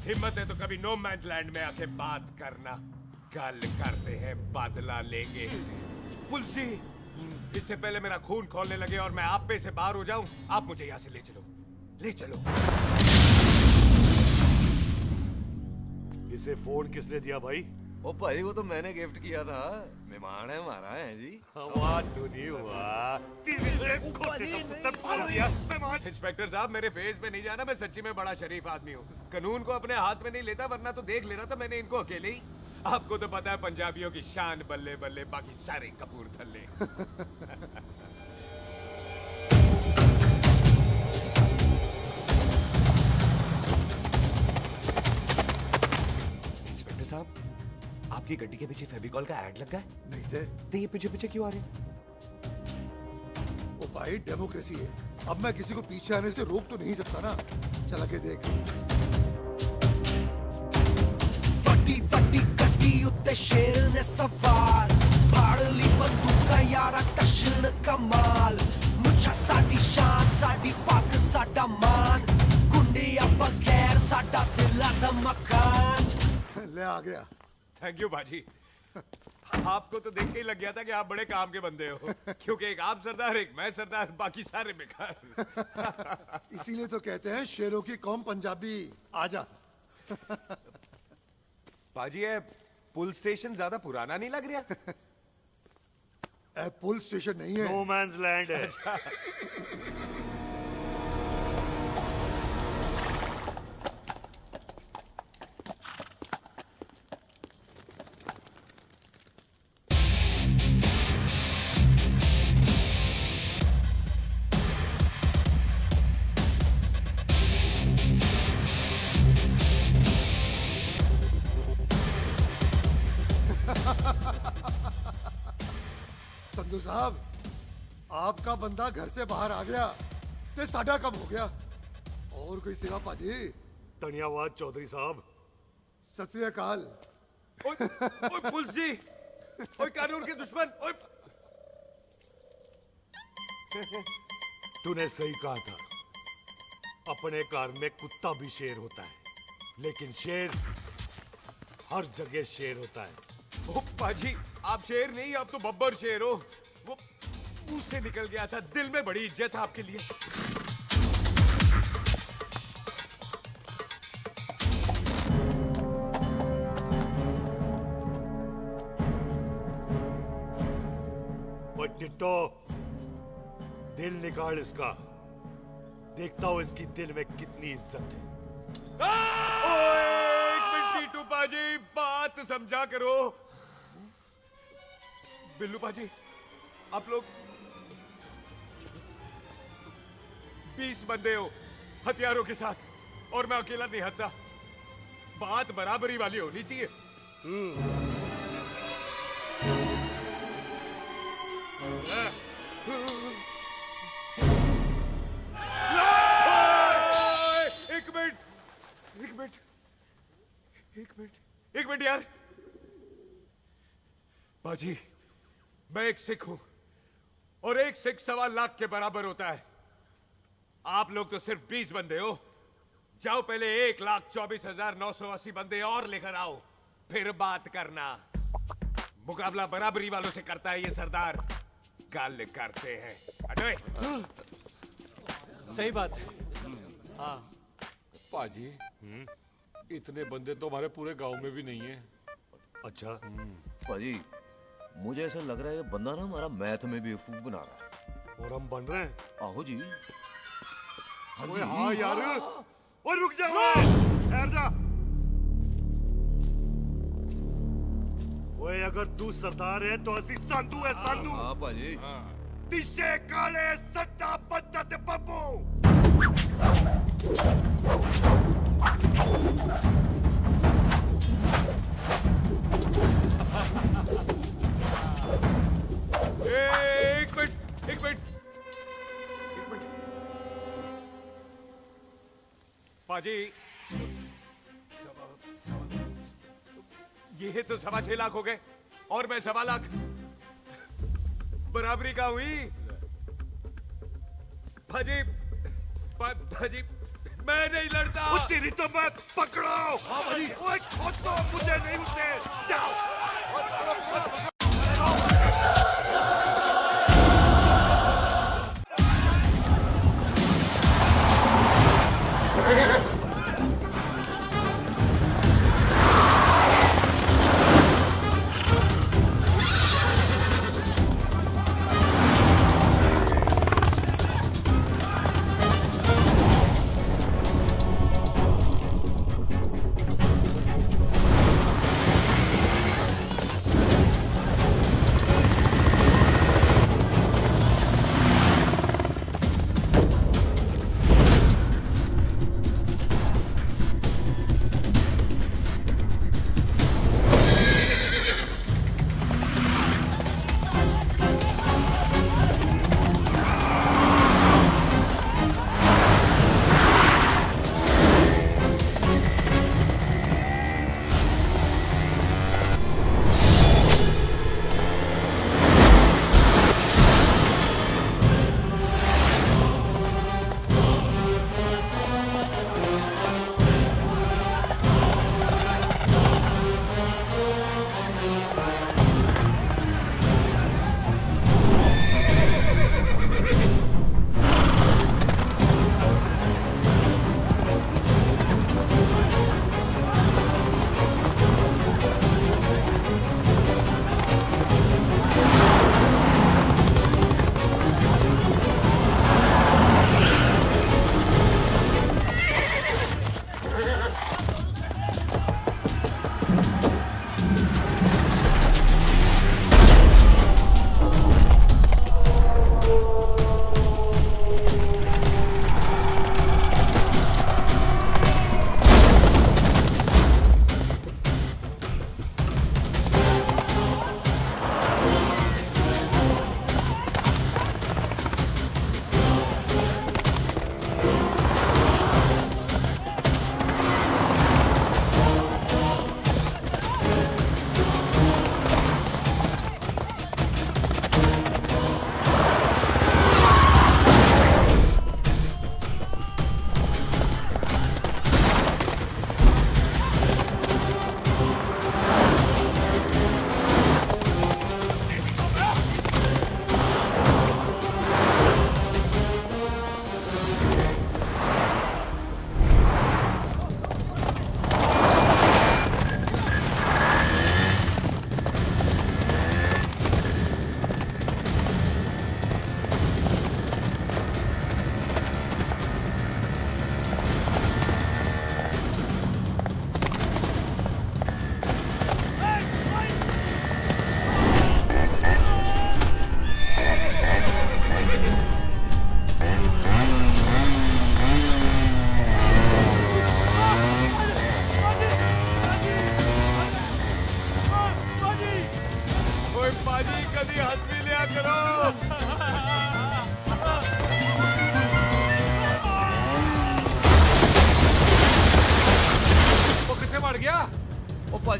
Speaker 11: हिम्मत है तो कभी नो मैंस लैंड में आके बात करना। कल करते हैं बदला लेंगे। पुलसी इससे पहले मेरा खून खोलने लगे और मैं आप पे से बाहर हो जाऊं, आप मुझे यहाँ से ले चलो, ले चलो।
Speaker 15: इसे फोन किसने दिया भाई?
Speaker 19: ओ भाई वो तो मैंने गिफ्ट किया था, मेहमान है हमारा है जी।
Speaker 15: वाह टोनी वाह।
Speaker 11: इंस्पेक्टर साहब मेरे फेस पे नहीं जाना, मैं सच्ची में बड़ा शरीफ आदमी हूँ। कानून को अपने हाथ में नहीं लेता, वरना तो देख लेना था मैंने इनको अकेले ही। आपको तो पता है पंजाबियों की शान बल्ले बल्ले, बाकी सारे कपूरथल्ले। इंस्पेक्टर साहब आपकी गड्डी के पीछे फेविकॉल का ऐड लग गया है?
Speaker 4: नहीं थे।
Speaker 11: तो ये पीछे पीछे क्यों आ रहे?
Speaker 4: ओ भाई डेमोक्रेसी है, अब मैं किसी को पीछे आने से रोक तो नहीं सकता ना। चला के देख।
Speaker 10: वड्डी वड्डी गड्डी उत्ते शेर ने सवार, फाड़ ली बंदूका यारा टशन कमाल। मुझा साडी शान साडी पग साडा मान, गुंडे बगैर साडा दिला दा मकान।
Speaker 4: ले आ गया।
Speaker 11: थैंक यू बाजी। आपको तो देख के ही लग गया था कि आप बड़े काम के बंदे हो, क्योंकि एक आप सरदार एक मैं सरदार, बाकी सारे बेकार।
Speaker 4: इसीलिए तो कहते हैं शेरों की कौम पंजाबी। आजा।
Speaker 11: बाजी है पुल स्टेशन ज्यादा पुराना नहीं लग रहा?
Speaker 4: पुल स्टेशन नहीं है,
Speaker 15: नो मैंस लैंड है।
Speaker 4: संधू साहब, आपका बंदा घर से बाहर आ गया ते साडा कब हो गया। और कोई सेवा पाजी?
Speaker 15: धन्यवाद चौधरी साहब।
Speaker 4: सत श्री अकाल।
Speaker 11: ओए पुलिस जी, ओए कानून के दुश्मन, ओए।
Speaker 15: तूने सही कहा था, अपने घर में कुत्ता भी शेर होता है, लेकिन शेर हर जगह शेर होता है।
Speaker 11: ओ पाजी, आप शेर नहीं, आप तो बब्बर शेर हो। वो मुंह से निकल गया था, दिल में बड़ी इज्जत है आपके लिए।
Speaker 15: वो टिट्टो, दिल निकाल इसका, देखता हूं इसकी दिल में कितनी इज्जत है।
Speaker 11: एक मिनट टीटू पाजी, बात समझा करो। बिल्लू पाजी, आप लोग 20 बंदे हो हथियारों के साथ, और मैं अकेला नहीं हटता। बात बराबरी वाली होनी चाहिए। एक मिनट यार। बाजी, मैं एक सिख हूं, और एक सिख 1.25 लाख के बराबर होता है। आप लोग तो सिर्फ 20 बंदे हो। जाओ पहले 1,24,980 बंदे और लेकर आओ, फिर बात करना। मुकाबला बराबरी वालों से करता है ये सरदार, गल करते हैं। हटो।
Speaker 16: सही बात है। हाँ
Speaker 1: पाजी, इतने बंदे तो हमारे पूरे गांव में भी नहीं है।
Speaker 15: अच्छा
Speaker 19: पाजी, मुझे ऐसा लग रहा है ये बंदा ना हमारा मैथ में बेवकूफ बना रहा है।
Speaker 15: और हम बन रहे हैं?
Speaker 19: आहो जी।
Speaker 15: ओए हाँ यार, ओए रुक जा, ठहर जा। ओए अगर तू सरदार है तो असी संधू है, संधू।
Speaker 19: हाँ पाजी।
Speaker 15: दिशे काले सट्टा बद्दा ते बब्बू।
Speaker 11: एक मिनट। पाजी, ये तो 6.25 लाख हो गए, और मैं 1.25 लाख। बराबरी का हुई। भाजी, मैं नहीं लड़ता।
Speaker 15: तेरी तो मैं पकड़ो। हाँ भाई। ओए छोड़ दो मुझे, नहीं उठे। जाओ।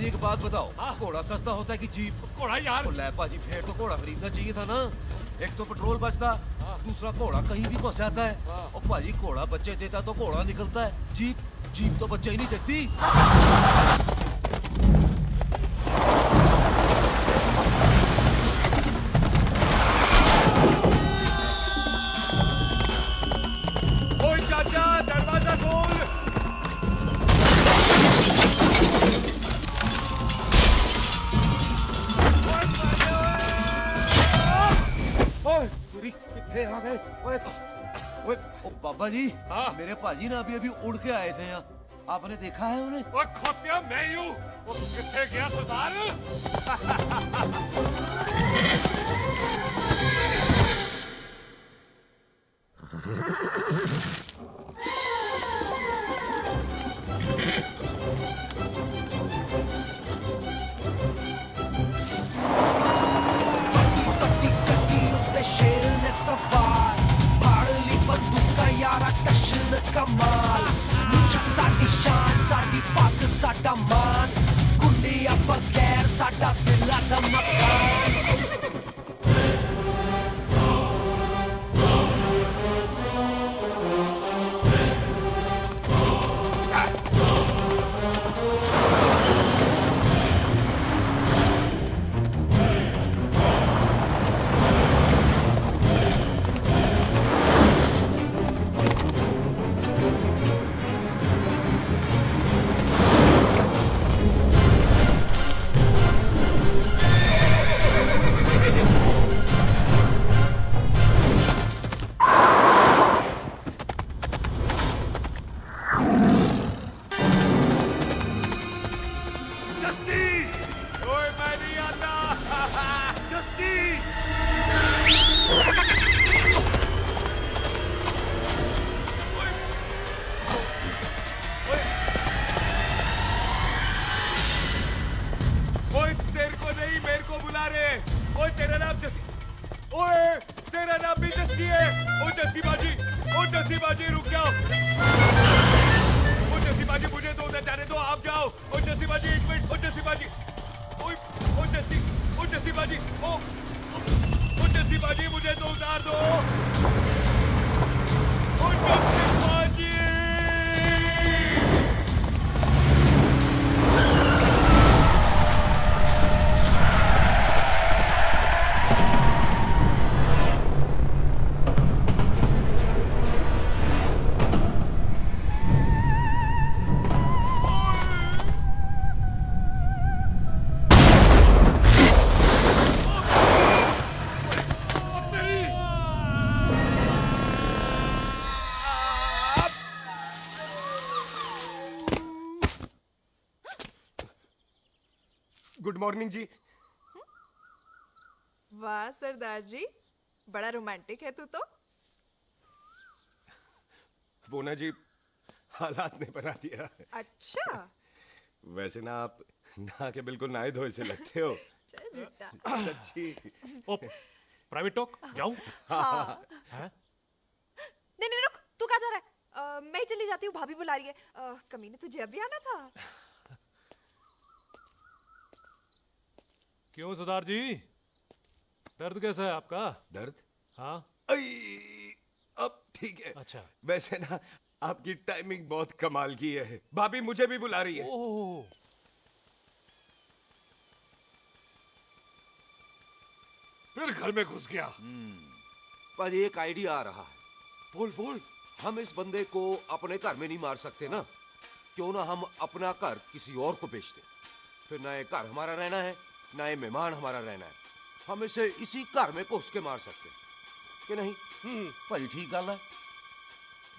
Speaker 19: पाजी एक बात बताओ, घोड़ा सस्ता होता है कि जीप?
Speaker 1: घोड़ा यार।
Speaker 19: ले पाजी फिर तो घोड़ा खरीदना चाहिए था ना। एक तो पेट्रोल बचता, दूसरा घोड़ा कहीं भी फंस जाता है। और पाजी घोड़ा बच्चे देता तो घोड़ा निकलता है, जीप तो बच्चे ही नहीं देती।
Speaker 11: ओए चाचा, दरवाजा खोल।
Speaker 19: ओए तेरी कितने आ गए? ओए ओए ओ बाबा जी, मेरे पाजी ना अभी उड़ के आए थे यहाँ, आपने देखा है उन्हें?
Speaker 1: ओए खोतिया मैं ही हूँ। वो कितने गया सरदार?
Speaker 10: शेर ने सवार फाड़ ली बंदूका यारा टशन कमाल मुझा साडी शान साडी पग साडा मान गुंडिया बगैर साडा दिला दा मकान
Speaker 11: गुड मॉर्निंग जी।
Speaker 20: वाह सरदार जी, बड़ा रोमांटिक है तू तो।
Speaker 11: वो ना जी, हालात ने बना दिया।
Speaker 20: अच्छा।
Speaker 11: वैसे ना आप नहा के बिल्कुल नहाए धोए से लगते हो।
Speaker 20: चल झूठा।
Speaker 11: सच्ची।
Speaker 21: ओ, प्राइवेट टॉक जाऊं?
Speaker 20: हाँ।
Speaker 21: हैं?
Speaker 20: नहीं नहीं रुक, तू कहाँ जा रहा है? मैं ही चली जाती हूँ, भाभी बुला रही है। कमीने तुझे अभी आना था।
Speaker 21: क्यों सरदार जी, दर्द कैसा है आपका?
Speaker 11: दर्द?
Speaker 21: हाँ।
Speaker 11: अब ठीक है।
Speaker 21: अच्छा।
Speaker 11: वैसे ना आपकी टाइमिंग बहुत कमाल की है, भाभी मुझे भी बुला रही है।
Speaker 21: ओह।
Speaker 1: फिर घर में घुस गया।
Speaker 19: पाजी एक आइडिया आ रहा है।
Speaker 1: बोल बोल।
Speaker 19: हम इस बंदे को अपने घर में नहीं मार सकते ना, क्यों ना हम अपना घर किसी और को बेच दें, फिर ना ये घर हमारा रहना है ना ये मेहमान हमारा रहना है, हम इसे इसी घर में घुस के मार सकते हैं कि नहीं? भाजी ठीक गल है।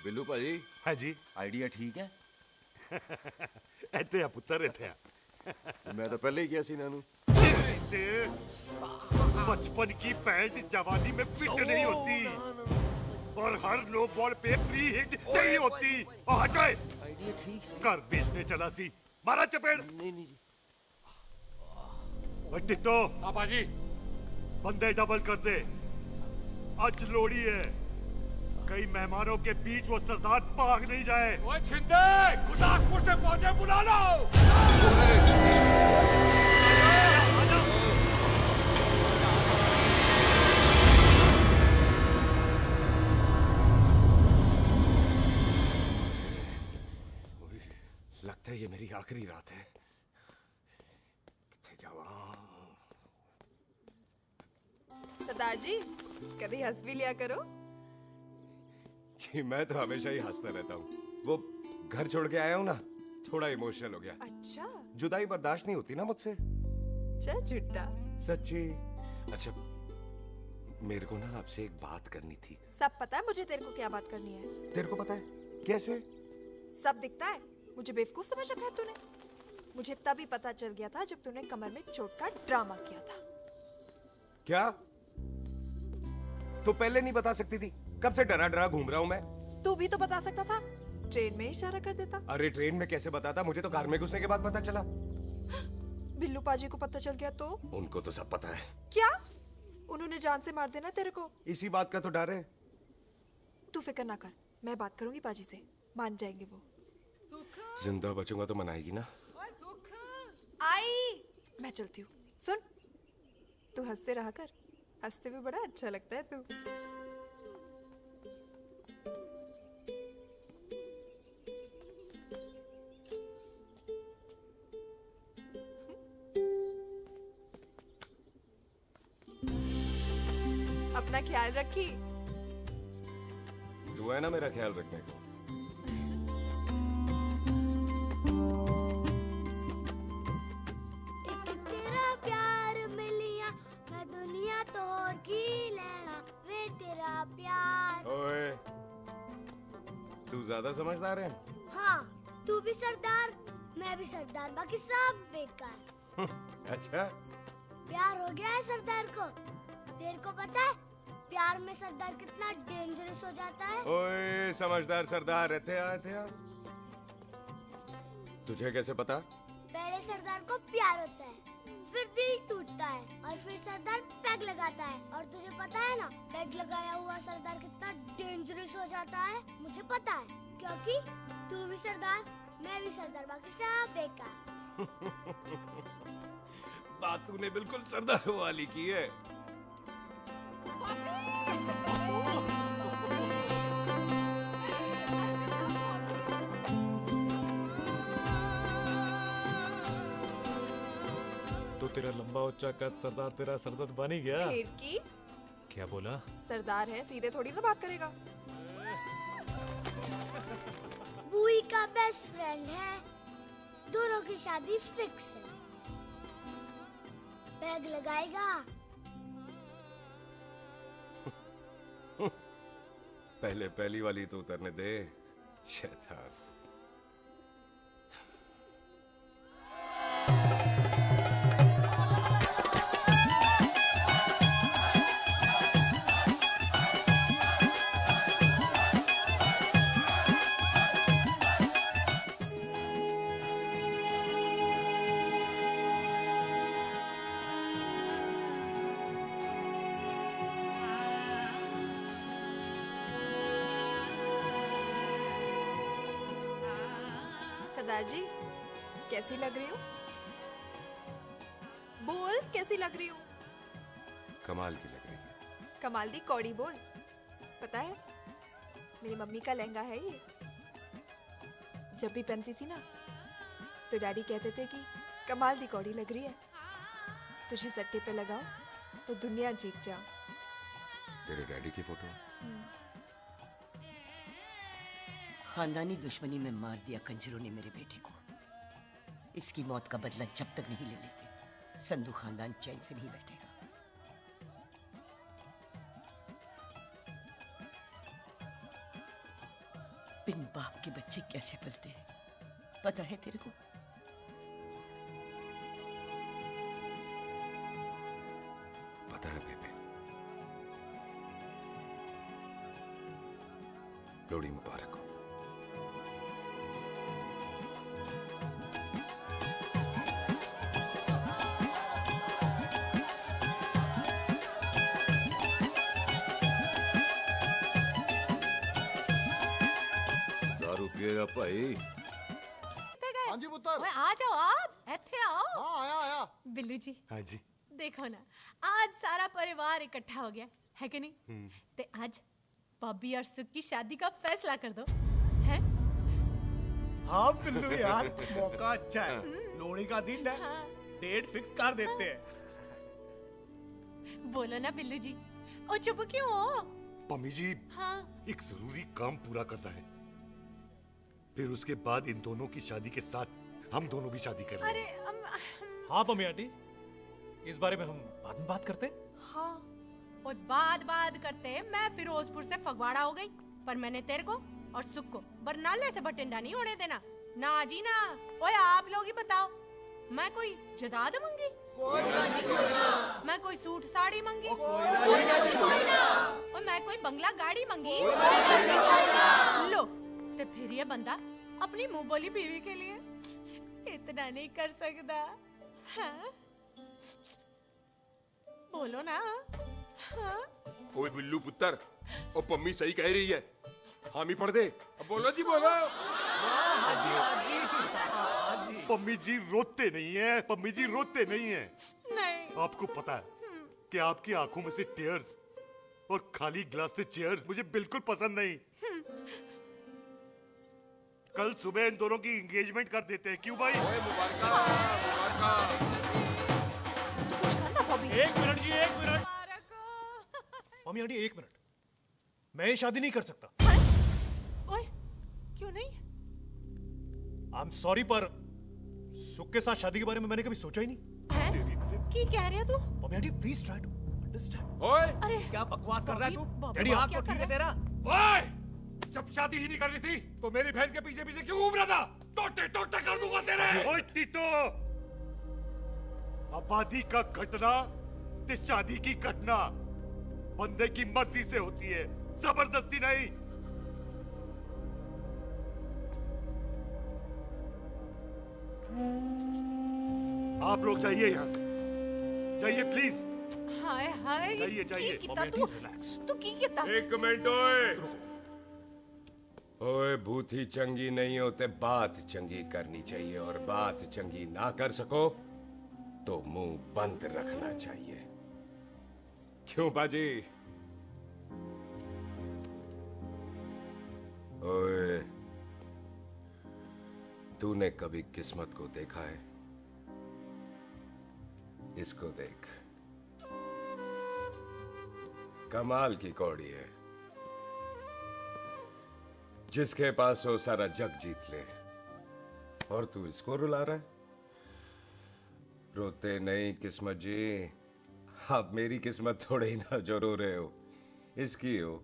Speaker 19: बिल्लू भाजी।
Speaker 15: हाँ जी।
Speaker 19: आइडिया ठीक है।
Speaker 15: ऐते आ पुत्र ऐते आ।
Speaker 19: मैं तो पहले ही किया सी नानू।
Speaker 15: बचपन की पैंट जवानी में फिट नहीं होती और हर नो बॉल पे फ्री हिट नहीं होती। और हटाए कर बेचने चला सी, मारा चपेड़।
Speaker 19: नहीं नहीं
Speaker 15: टिट्टो।
Speaker 1: पापा जी।
Speaker 15: बंदे डबल कर दे, आज लोड़ी है। कई मेहमानों के बीच वो सरदार भाग नहीं जाए।
Speaker 1: ओए छिंदे, गुरदासपुर से फौजें बुला लो।
Speaker 11: लगता है ये मेरी आखिरी रात है।
Speaker 20: सरदार जी, कभी हंस भी लिया करो।
Speaker 11: जी मैं तो हमेशा ही हंसता रहता हूँ। वो घर छोड़ के आया हूँ ना, थोड़ा इमोशनल हो गया।
Speaker 20: अच्छा,
Speaker 11: जुदाई बर्दाश्त नहीं होती ना मुझसे।
Speaker 20: चल झूठा।
Speaker 11: सच्ची। अच्छा, मेरे को ना आपसे एक बात करनी थी।
Speaker 20: सब पता है मुझे तेरे को क्या बात करनी है।
Speaker 11: तेरे को पता है? कैसे?
Speaker 20: सब दिखता है। मुझे बेवकूफ समझ रखा है तूने। मुझे तभी पता चल गया था जब तूने कमर में चोट का ड्रामा किया था।
Speaker 11: क्या? तो पहले नहीं बता सकती थी? कब से डरा डरा घूम रहा हूँ मैं।
Speaker 20: तू भी तो बता सकता था, ट्रेन में इशारा कर देता।
Speaker 11: अरे ट्रेन में कैसे बताता? मुझे तो कार में घुसने के बाद पता चला।
Speaker 20: बिल्लू पाजी को पता चल गया तो?
Speaker 11: उनको तो सब पता है।
Speaker 20: क्या? उन्होंने जान से मार देना तेरे को।
Speaker 11: इसी बात का तो डर है।
Speaker 20: तू फिक्र ना कर, मैं बात करूंगी पाजी से, मान जाएंगे वो।
Speaker 11: जिंदा बचूंगा तो मनाएगी ना?
Speaker 20: आई, मैं चलती हूँ। सुन, तू हंसते रहा कर, हंसते में बड़ा अच्छा लगता है तू। अपना ख्याल रखी।
Speaker 11: तू है ना मेरा ख्याल रखने को।
Speaker 17: तेरा प्यार मिलिया मैं दुनिया तोड़ की लेना वे तेरा प्यार।
Speaker 11: ओए, तू ज्यादा समझदार है।
Speaker 17: हाँ, तू भी सरदार, मैं भी सरदार, बाकी सब बेकार।
Speaker 11: अच्छा,
Speaker 17: प्यार हो गया है सरदार को। तेरे को पता है प्यार में सरदार कितना डेंजरस हो जाता है?
Speaker 11: ओए समझदार सरदार रहते आते हैं। तुझे कैसे पता?
Speaker 17: पहले सरदार को प्यार होता है, फिर दिल टूटता है और फिर सरदार पैग लगाता है। और तुझे पता है ना, पैग लगाया हुआ सरदार कितना डेंजरस हो जाता है? मुझे पता है, क्योंकि तू भी सरदार, मैं भी सरदार, बाकी सब बेकार।
Speaker 11: बात तूने बिल्कुल सरदार वाली की है।
Speaker 21: तो तेरा लंबा उच्चा कद सरदार तेरा सरदर्द बन ही गया।
Speaker 20: फिर की?
Speaker 21: क्या बोला?
Speaker 20: सरदार है, सीधे थोड़ी ना बात करेगा।
Speaker 17: बुई का बेस्ट फ्रेंड है, दोनों की शादी फिक्स है। पैग लगाएगा।
Speaker 11: पहले पहली वाली तो उतरने दे, शैतान।
Speaker 20: सरदार जी, कैसी लग रही हूँ? बोल, कैसी लग रही हूँ?
Speaker 11: कमाल की लग रही है।
Speaker 20: कमाल दी कौड़ी बोल। पता है, मेरी मम्मी का लहंगा है ये। जब भी पहनती थी ना, तो डैडी कहते थे कि कमाल दी कौड़ी लग रही है, तुझे सट्टे पे लगाओ तो दुनिया जीत जाओ।
Speaker 11: तेरे डैडी की फोटो?
Speaker 14: खानदानी दुश्मनी में मार दिया कंजरों ने मेरे बेटे को। इसकी मौत का बदला जब तक नहीं ले लेते, संधू खानदान चैन से नहीं बैठेगा। बिन बाप के बच्चे कैसे पलते हैं, पता है तेरे को?
Speaker 11: पता है बेबे। लोहड़ी मुबारक हो।
Speaker 19: लगेगा भाई।
Speaker 9: हाँ जी पुत्र।
Speaker 13: ओए आ जाओ आप, ऐथे आओ।
Speaker 9: हाँ आया आया।
Speaker 13: बिल्लू जी।
Speaker 9: हाँ जी।
Speaker 13: देखो ना, आज सारा परिवार इकट्ठा हो गया है कि नहीं? ते आज बॉबी और सुख की शादी का फैसला कर दो, हैं?
Speaker 16: हाँ बिल्लू यार, मौका अच्छा है। लोहड़ी का दिन है, डेट फिक्स कर देते हैं।
Speaker 13: बोलो ना बिल्लू जी, ओ चुप क्यों हो?
Speaker 15: पम्मी जी,
Speaker 13: हाँ।
Speaker 15: एक जरूरी काम पूरा करना है, फिर उसके बाद इन दोनों की शादी के साथ हम दोनों भी शादी कर
Speaker 13: अरे
Speaker 21: हाँ पम्मी आंटी, इस बारे में हम बाद में बात करते।
Speaker 13: हाँ, और बात करते मैं फिरोजपुर से फगवाड़ा हो गई, पर मैंने तेरे को और सुख को बरनाले से बठिंडा नहीं होने देना। ना जी ना। ओए आप लोग ही बताओ, मैं कोई जदाद मंगी? मैं कोई सूट साड़ी मंगी? और मैं कोई बंगला गाड़ी मंगी? लो, तो फिर ये बंदा अपनी मुंह बोली बीवी के लिए इतना नहीं कर सकता, हाँ? बोलो ना। हाँ?
Speaker 11: ओए बिल्लू पुत्र, ओ पम्मी सही कह रही है, हामी पढ़ दे। अब बोलो जी बोलो।
Speaker 15: पम्मी जी रोते नहीं है, पम्मी जी रोते नहीं है।
Speaker 13: नहीं।
Speaker 15: आपको पता है कि आपकी आंखों में से टीयर्स और खाली ग्लास से चेयर्स मुझे बिल्कुल पसंद नहीं। कल सुबह इन दोनों की एंगेजमेंट कर देते हैं, क्यों भाई?
Speaker 21: एक मिनट जी, एक मिनट। मम्मी आंटी एक मिनट, मैं ये शादी नहीं कर सकता।
Speaker 13: ओए, क्यों नहीं?
Speaker 21: आई एम सॉरी, पर सुख के साथ शादी के बारे में मैंने कभी सोचा ही नहीं।
Speaker 13: की कह रहे हो तू?
Speaker 21: Mummy aunty please try to understand.
Speaker 11: ओए,
Speaker 13: अरे
Speaker 16: क्या बकवास कर रहा है तू?
Speaker 21: डैडी
Speaker 16: दिमाग तो ठीक है तेरा?
Speaker 1: ओए, जब शादी ही नहीं करनी थी तो मेरी बहन के पीछे पीछे क्यों घूम रहा था? टोटे टोटे कर दूंगा तेरे।
Speaker 15: ओए टीटो, आबादी का घटना ते शादी की घटना बंदे की मर्जी से होती है, जबरदस्ती नहीं। आप लोग जाइए यहाँ से, जाइए प्लीज।
Speaker 13: हाय हाय,
Speaker 15: जाइए जाइए।
Speaker 13: तू की कितना?
Speaker 11: एक मिनट ओए। ओए भूती चंगी नहीं होते, बात चंगी करनी चाहिए, और बात चंगी ना कर सको तो मुंह बंद रखना चाहिए। क्यों बाजी? ओए, तूने कभी किस्मत को देखा है? इसको देख, कमाल की कौड़ी है, जिसके पास हो सारा जग जीत ले, और तू इसको रुला रहा है? रोते नहीं किस्मत जी, आप मेरी किस्मत थोड़े ही ना जो रो रहे हो, इसकी हो।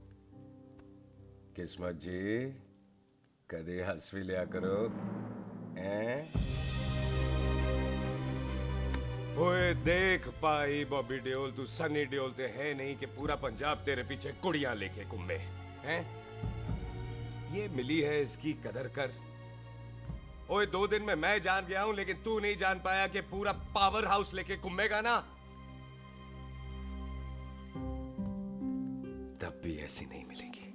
Speaker 11: किस्मत जी, कदे हंस भी लिया करो, ओए देख पाई बॉबी देओल, तू सनी देओल ते है नहीं कि पूरा पंजाब तेरे पीछे कुड़ियां लेके घूमे हैं? ये मिली है, इसकी कदर कर। ओए 2 दिन में मैं जान गया हूं, लेकिन तू नहीं जान पाया कि पूरा पावर हाउस लेके घूमेगा ना, तब भी ऐसी नहीं मिलेगी।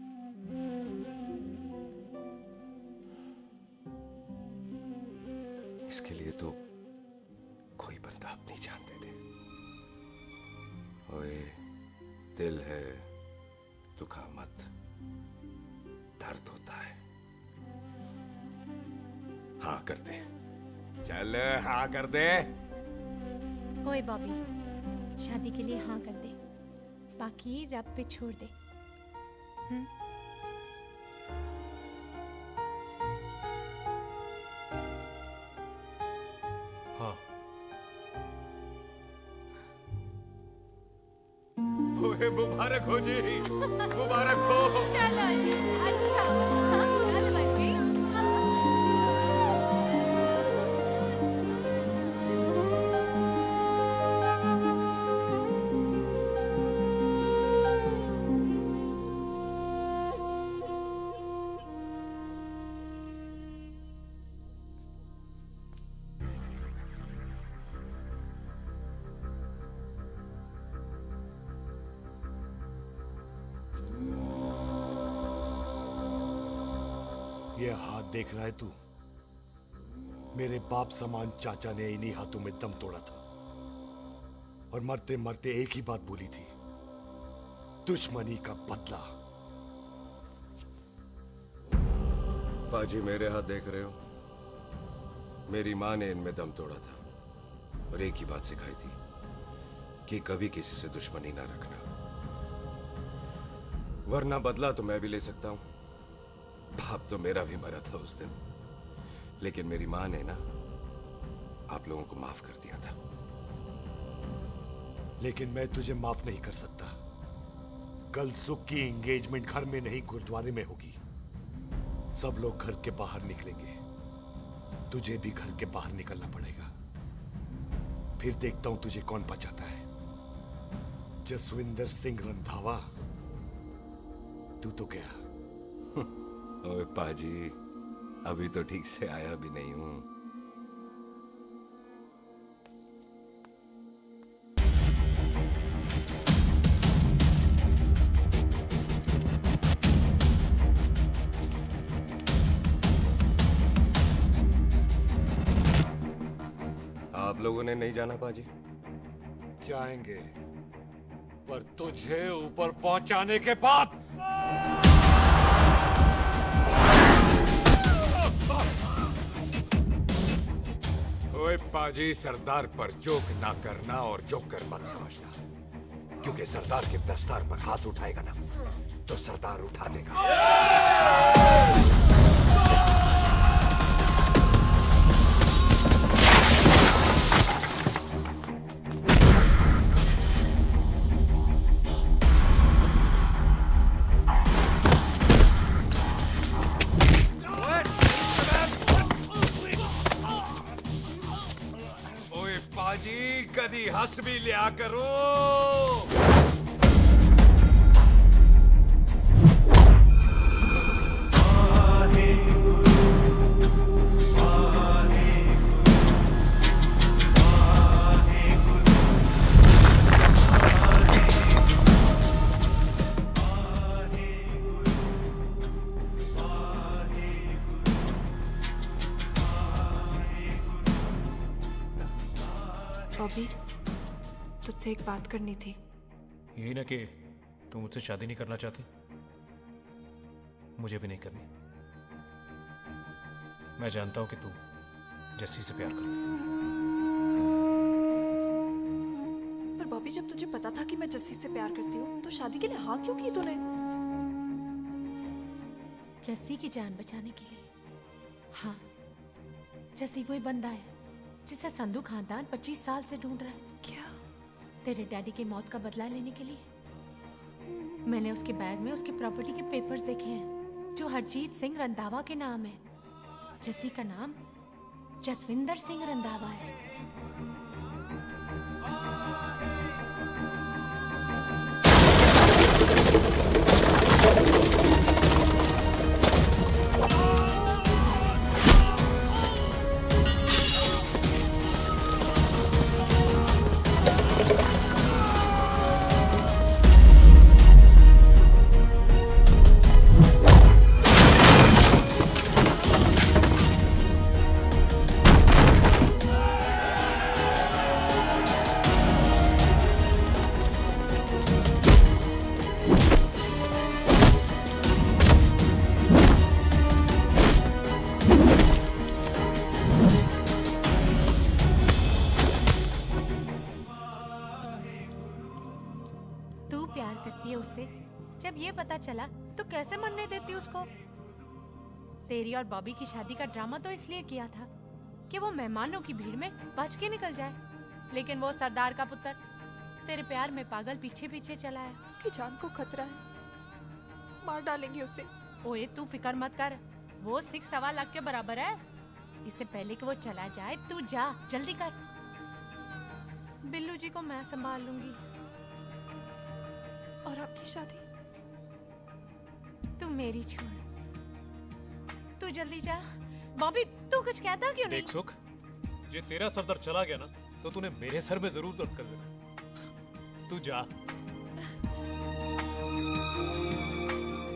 Speaker 11: इसके लिए तो कोई बंदा अपनी जान दे दे। ओए, दिल है, दुखा मत, दर्द होता है। हाँ कर दे, चल हाँ कर दे।
Speaker 13: ओए बॉबी, शादी के लिए हाँ कर दे, बाकी रब पे छोड़ दे।
Speaker 21: हाँ।
Speaker 11: ओए मुबारक हो जी, मुबारक हो।
Speaker 13: चलो जी, अच्छा, कल बन गई।
Speaker 15: हाथ देख रहा है तू? मेरे बाप समान चाचा ने इन्हीं हाथों में दम तोड़ा था और मरते मरते एक ही बात बोली थी, दुश्मनी का बदला।
Speaker 11: पाजी मेरे हाथ देख रहे हो? मेरी माँ ने इनमें दम तोड़ा था और एक ही बात सिखाई थी कि कभी किसी से दुश्मनी ना रखना, वरना बदला तो मैं भी ले सकता हूं। बाप तो मेरा भी मरा था उस दिन, लेकिन मेरी माँ ने ना आप लोगों को माफ कर दिया था।
Speaker 15: लेकिन मैं तुझे माफ नहीं कर सकता। कल सुख की एंगेजमेंट घर में नहीं गुरुद्वारे में होगी। सब लोग घर के बाहर निकलेंगे, तुझे भी घर के बाहर निकलना पड़ेगा। फिर देखता हूं तुझे कौन बचाता है, जसविंदर सिंह रंधावा तू तो गया।
Speaker 11: ओए पाजी, अभी तो ठीक से आया भी नहीं हूं। आप लोगों ने नहीं जाना पाजी?
Speaker 1: जाएंगे, पर तुझे ऊपर पहुंचाने के बाद।
Speaker 11: ओए पाजी, सरदार पर जोक ना करना और जोकर मत समझना, क्योंकि सरदार के दस्तार पर हाथ उठाएगा ना तो सरदार उठा देगा। कदी हंस भी लिया करो।
Speaker 20: बॉबी, तुझसे एक बात करनी थी।
Speaker 21: यही ना कि तू मुझसे शादी नहीं करना चाहती, मुझे भी नहीं करनी। मैं जानता हूं कि तू जस्सी से प्यार करती है।
Speaker 20: पर बॉबी, जब तुझे पता था कि मैं जस्सी से प्यार करती हूँ तो शादी के लिए हाँ क्यों की तूने?
Speaker 13: जस्सी की जान बचाने के लिए। हाँ, जस्सी वही बंदा है जिसे संधू खानदान 25 साल से ढूंढ रहा है।
Speaker 20: क्या?
Speaker 13: तेरे डैडी की मौत का बदला लेने के लिए। मैंने उसके बैग में उसकी प्रॉपर्टी के पेपर्स देखे हैं जो हरजीत सिंह रंधावा के नाम है। जस्सी का नाम जसविंदर सिंह रंधावा है। चला तो कैसे मरने देती उसको? तेरी और बॉबी की शादी का ड्रामा तो इसलिए किया था कि वो मेहमानों की भीड़ में बच के निकल जाए, लेकिन वो सरदार का पुत्र तेरे प्यार में पागल पीछे पीछे चला है।
Speaker 20: उसकी जान को खतरा है, मार डालेंगे उसे।
Speaker 13: ओए तू फिक्र मत कर, वो 6.25 लाख के बराबर है। इससे पहले कि वो चला जाए तू जा, जल्दी कर। बिल्लू जी को मैं संभाल लूंगी।
Speaker 20: और आपकी शादी?
Speaker 13: तू मेरी छोड़, तू जल्दी जा। बॉबी तू कुछ कहता क्यों नहीं?
Speaker 21: देख सुख, जे तेरा सरदार चला गया ना तो तूने मेरे सर में जरूर दर्द कर देना। तू जा।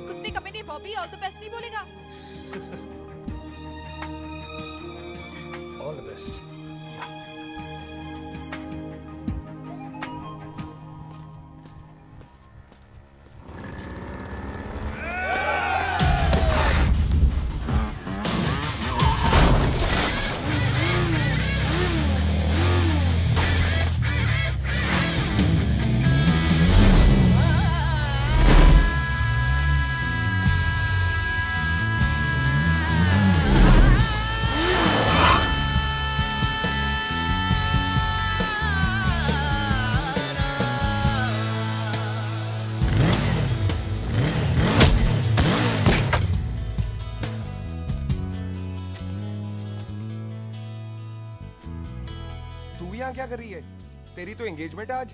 Speaker 20: कुत्ते कमीने बॉबी, और तो पैसे नहीं बोलेगा।
Speaker 12: बेस्ट।
Speaker 11: यहाँ क्या कर रही है? तेरी तो एंगेजमेंट है आज।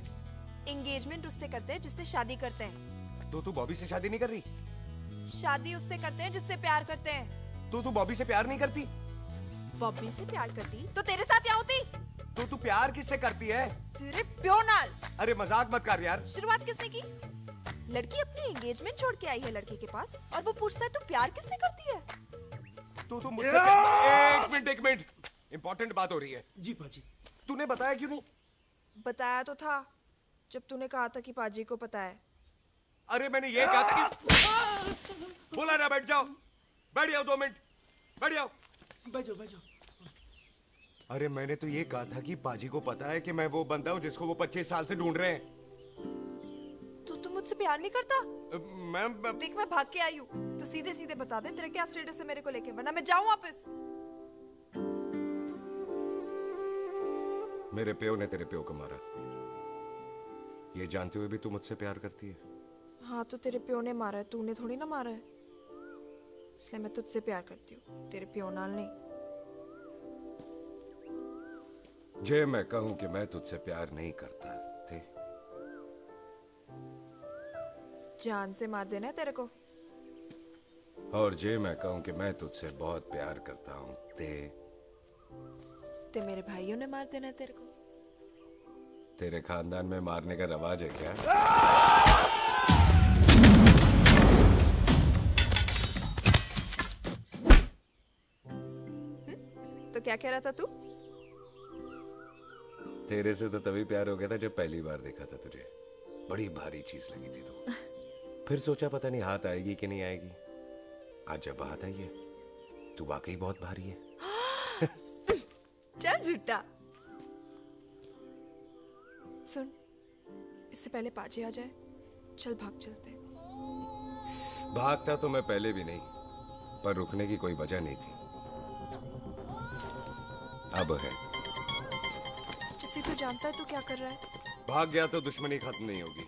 Speaker 20: एंगेजमेंट उससे करते हैं जिससे शादी करते हैं।
Speaker 11: तो तू बॉबी से शादी नहीं कर रही?
Speaker 20: शादी उससे करते हैं जिससे प्यार करते हैं।
Speaker 11: तो तू बॉबी से प्यार नहीं करती?
Speaker 20: बॉबी से प्यार करती तो तेरे साथ क्या होती?
Speaker 11: तो तू प्यार किससे करती है?
Speaker 20: तेरे प्यो नाल।
Speaker 11: अरे मजाक मत कर यार।
Speaker 20: शुरुआत किसने की? लड़की अपनी एंगेजमेंट छोड़ के आई है लड़के के पास और वो पूछता है तू प्यार किससे करती है?
Speaker 11: तो मुझसे एक मिनट इंपॉर्टेंट बात हो रही है।
Speaker 12: जी पाजी।
Speaker 11: तूने बताया क्यों नहीं?
Speaker 20: बताया तो था जब तूने कहा था कि पाजी को पता है।
Speaker 11: अरे मैंने ये कहा था कि बोला ना बैठ जाओ। बैठ जाओ 2 मिनट। बैठ जाओ।
Speaker 12: बैठ जाओ बैठ जाओ।
Speaker 11: अरे मैंने तो ये कहा था कि पाजी को पता है कि मैं वो बंदा हूँ जिसको वो 25 साल से ढूंढ रहे हैं।
Speaker 20: तो तू मुझसे प्यार नहीं करता?
Speaker 11: मैं
Speaker 20: देख मैं भाग के आई हूँ तो सीधे सीधे बता दे तेरा क्या स्टेटस है मेरे को लेके, वरना मैं जाऊँ वापस।
Speaker 11: मेरे प्यो ने तेरे प्यो को मारा, ये जानते हुए भी तू मुझसे प्यार करती है?
Speaker 20: हाँ तो तेरे प्यो ने मारा है, तूने थोड़ी ना मारा है, इसलिए मैं तुझसे प्यार करती हूँ, तेरे प्यो नाल नहीं।
Speaker 11: जे मैं कहूं कि मैं तुझसे प्यार नहीं करता थे,
Speaker 20: जान से मार देना है तेरे को।
Speaker 11: और जे मैं कहूं कि मैं तुझसे बहुत प्यार करता हूं
Speaker 20: ते मेरे भाइयों ने मार देना है तेरे को।
Speaker 11: तेरे खानदान में मारने का रवाज है क्या?
Speaker 20: तो क्या कह रहा था तू?
Speaker 11: तेरे से तो तभी प्यार हो गया था जब पहली बार देखा था तुझे। बड़ी भारी चीज लगी थी तू। फिर सोचा पता नहीं हाथ आएगी कि नहीं आएगी। आज जब हाथ आई है तू वाकई बहुत भारी है।
Speaker 20: चल झूठा। सुन, इससे पहले पाजी आ जाए, चल भाग चलते।
Speaker 11: भागता तो मैं पहले भी नहीं, पर रुकने की कोई वजह नहीं थी। अब है।
Speaker 20: जिसे तू जानता है तू क्या कर रहा है?
Speaker 11: भाग गया तो दुश्मनी खत्म नहीं होगी।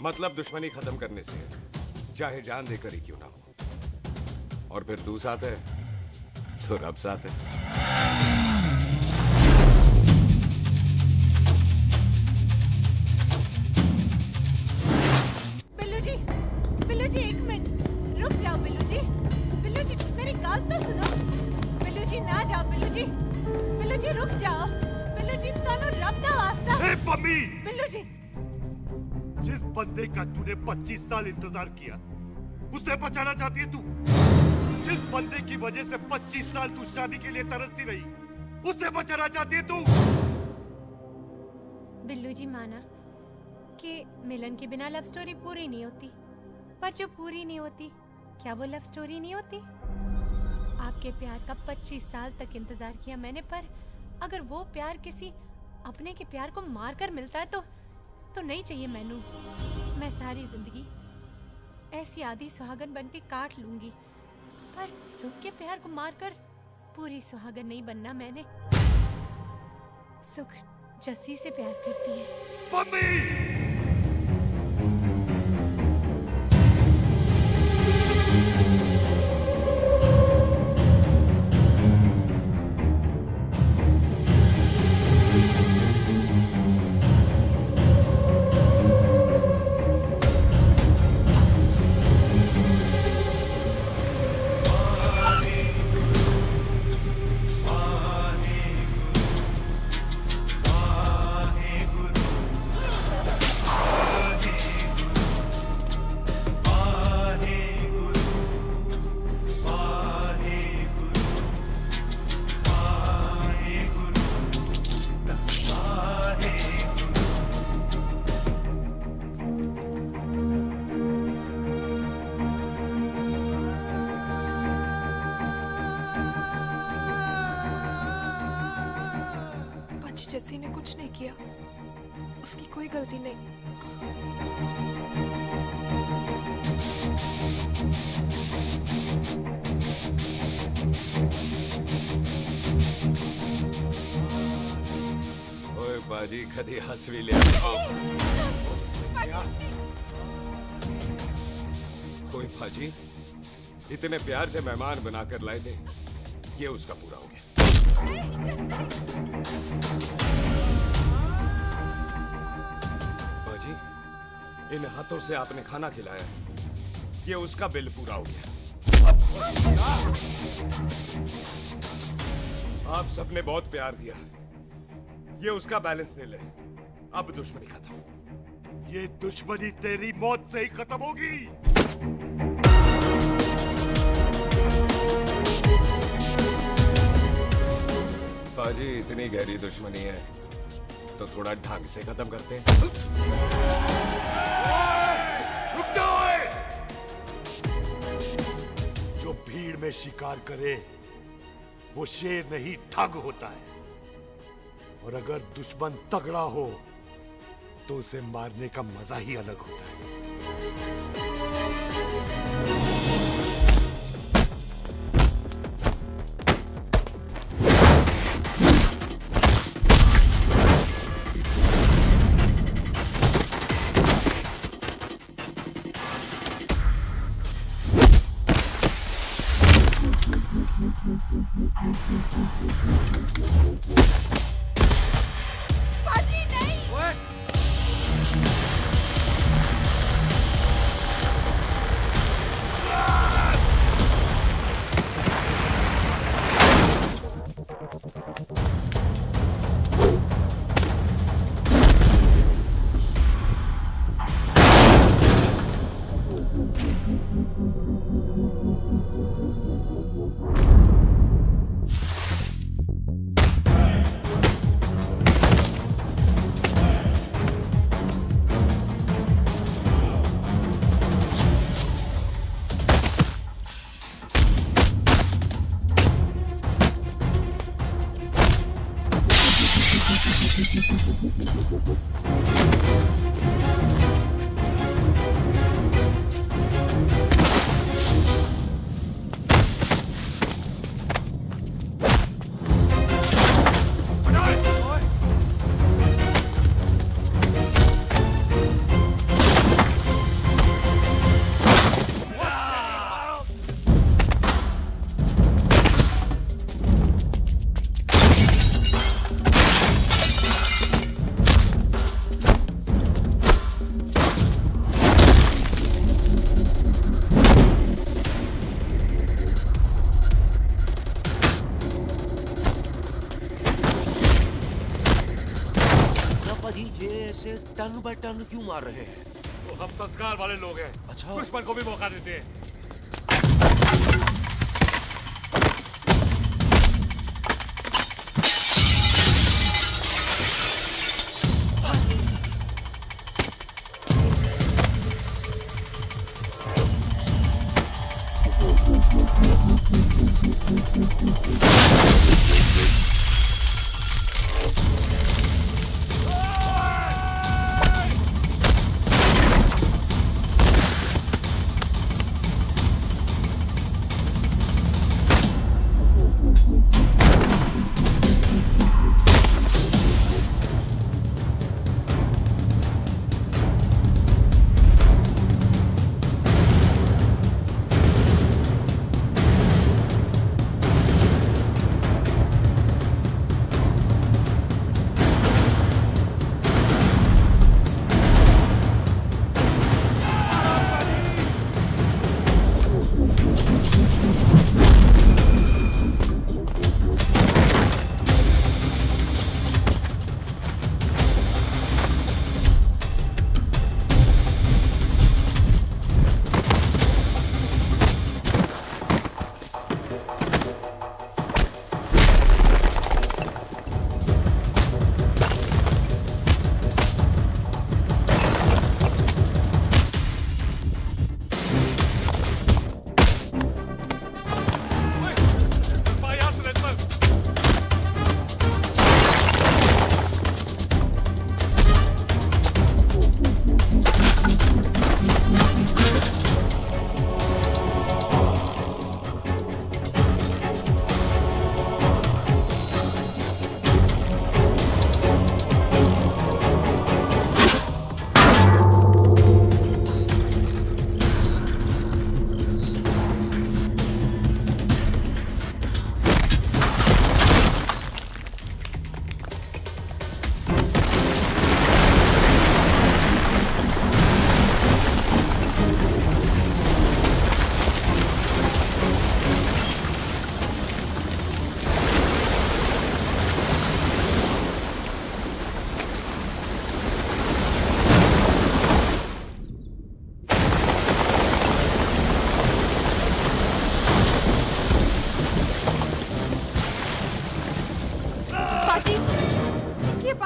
Speaker 11: मतलब दुश्मनी खत्म करने से है, चाहे जान देकर ही क्यों ना हो। और फिर तू साथ है तो रब साथ है।
Speaker 13: बिल्लू जी 1 मिनट रुक जाओ। बिल्लू जी मेरी बात तो सुनो। बिल्लू जी ना जाओ। बिल्लू जी रुक जाओ। बिल्लू जी तानू रब दा वास्ता।
Speaker 15: ए पम्मी,
Speaker 13: बिल्लू जी
Speaker 15: जिस बंदे का तूने 25 साल इंतजार किया उसे बचाना चाहती है तू? जिस बंदे की वजह से 25 साल तू शादी के लिए तरसती रही उसे बचाना चाहती है तू?
Speaker 13: बिल्लू जी माना कि मिलन के बिना लव स्टोरी पूरी नहीं होती, पर जो पूरी नहीं होती क्या वो लव स्टोरी नहीं होती? आपके प्यार का 25 साल तक इंतजार किया मैंने, पर अगर वो प्यार किसी अपने के प्यार को मार कर मिलता है तो नहीं चाहिए मैनू। मैं सारी जिंदगी ऐसी आधी सुहागन बन के काट लूंगी, पर सुख के प्यार को मारकर पूरी सुहागन नहीं बनना मैंने। सुख जस्सी से प्यार करती है।
Speaker 20: आज जस्सी ने कुछ नहीं किया, उसकी कोई गलती नहीं।
Speaker 11: ओए बाजी कदी हंस भी ले। ओए बाजी इतने प्यार से मेहमान बनाकर लाए थे, ये उसका पूरा हो गया। बाजी इन हाथों से आपने खाना खिलाया, ये उसका बिल पूरा हो गया। आप सबने बहुत प्यार दिया, ये उसका बैलेंस नहीं ले। अब दुश्मनी खत्म।
Speaker 15: ये दुश्मनी तेरी मौत से ही खत्म होगी।
Speaker 11: बाजी इतनी गहरी दुश्मनी है तो थोड़ा ढंग से खत्म करते हैं।
Speaker 15: रुक जाओ! जो भीड़ में शिकार करे वो शेर नहीं ठग होता है, और अगर दुश्मन तगड़ा हो तो उसे मारने का मजा ही अलग होता है।
Speaker 6: बाजी नहीं।
Speaker 19: टन बाय टन क्यों मार रहे हैं?
Speaker 1: तो हम संस्कार वाले लोग हैं।
Speaker 19: अच्छा।
Speaker 1: दुश्मन को भी मौका देते हैं।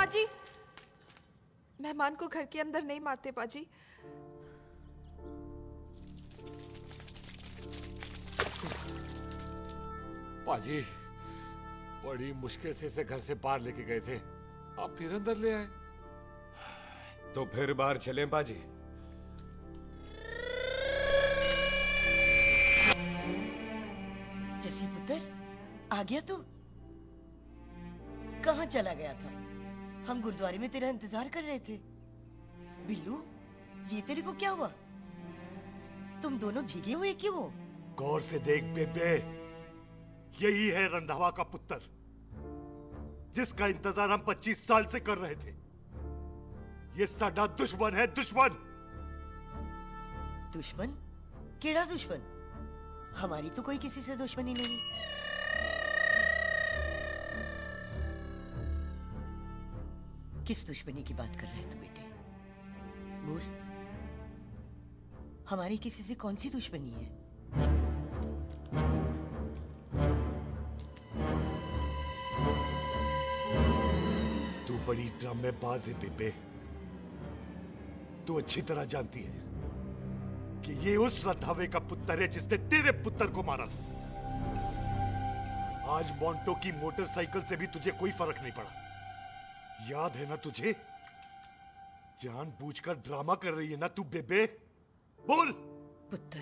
Speaker 20: पाजी, मेहमान को घर के अंदर नहीं मारते पाजी।
Speaker 1: पाजी, बड़ी मुश्किल से इसे घर से बाहर लेके गए थे, आप फिर अंदर ले आए।
Speaker 11: तो फिर बाहर चलें पाजी।
Speaker 14: जसी पुत्र, आ गया तू? कहाँ चला गया था? हम गुरुद्वारे में तेरा इंतजार कर रहे थे। बिल्लू, ये तेरे को क्या हुआ? तुम दोनों भीगे हुए क्यों हो?
Speaker 15: गौर से देख बेबे, यही है रंधावा का पुत्र, जिसका इंतजार हम 25 साल से कर रहे थे। ये साडा दुश्मन है, दुश्मन।
Speaker 14: दुश्मन? केड़ा दुश्मन? हमारी तो कोई किसी से दुश्मनी नहीं। किस दुश्मनी की बात कर रहे तू बेटे? बोल, हमारी किसी से कौन सी दुश्मनी है?
Speaker 15: तू बड़ी ड्रामेबाज है बेबे। तू अच्छी तरह जानती है कि ये उस रंधावे का पुत्र है जिसने तेरे पुत्र को मारा था। आज मोंटो की मोटरसाइकिल से भी तुझे कोई फर्क नहीं पड़ा। याद है ना तुझे? जानबूझकर ड्रामा कर रही है ना तू बेबे? बोल।
Speaker 14: पुत्र,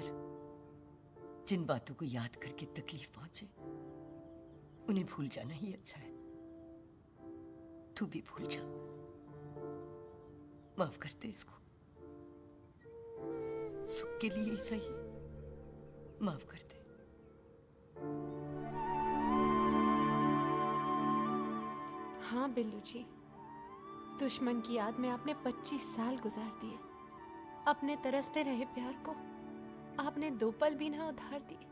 Speaker 14: जिन बातों को याद करके तकलीफ पहुंचे उन्हें भूल जाना ही अच्छा है। तू भी भूल जा। माफ कर दे इसको, सुख के लिए ही सही। माफ कर दे।
Speaker 13: हाँ बिल्लू जी, दुश्मन की याद में आपने 25 साल गुजार दिए। अपने तरसते रहे प्यार को आपने 2 पल भी ना उधार दिए।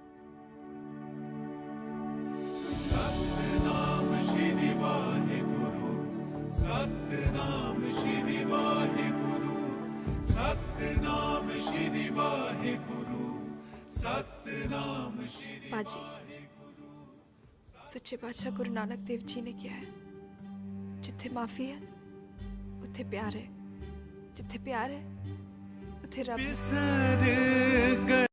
Speaker 10: सतनाम श्री वाहेगुरु, सतनाम श्री वाहेगुरु, सतनाम श्री वाहेगुरु, सतनाम श्री
Speaker 20: पाजी, सच्चे बादशाह गुरु नानक देव जी ने किया है, जिथे माफी है उथे प्यार है, जिथे प्यार है उथे रब है।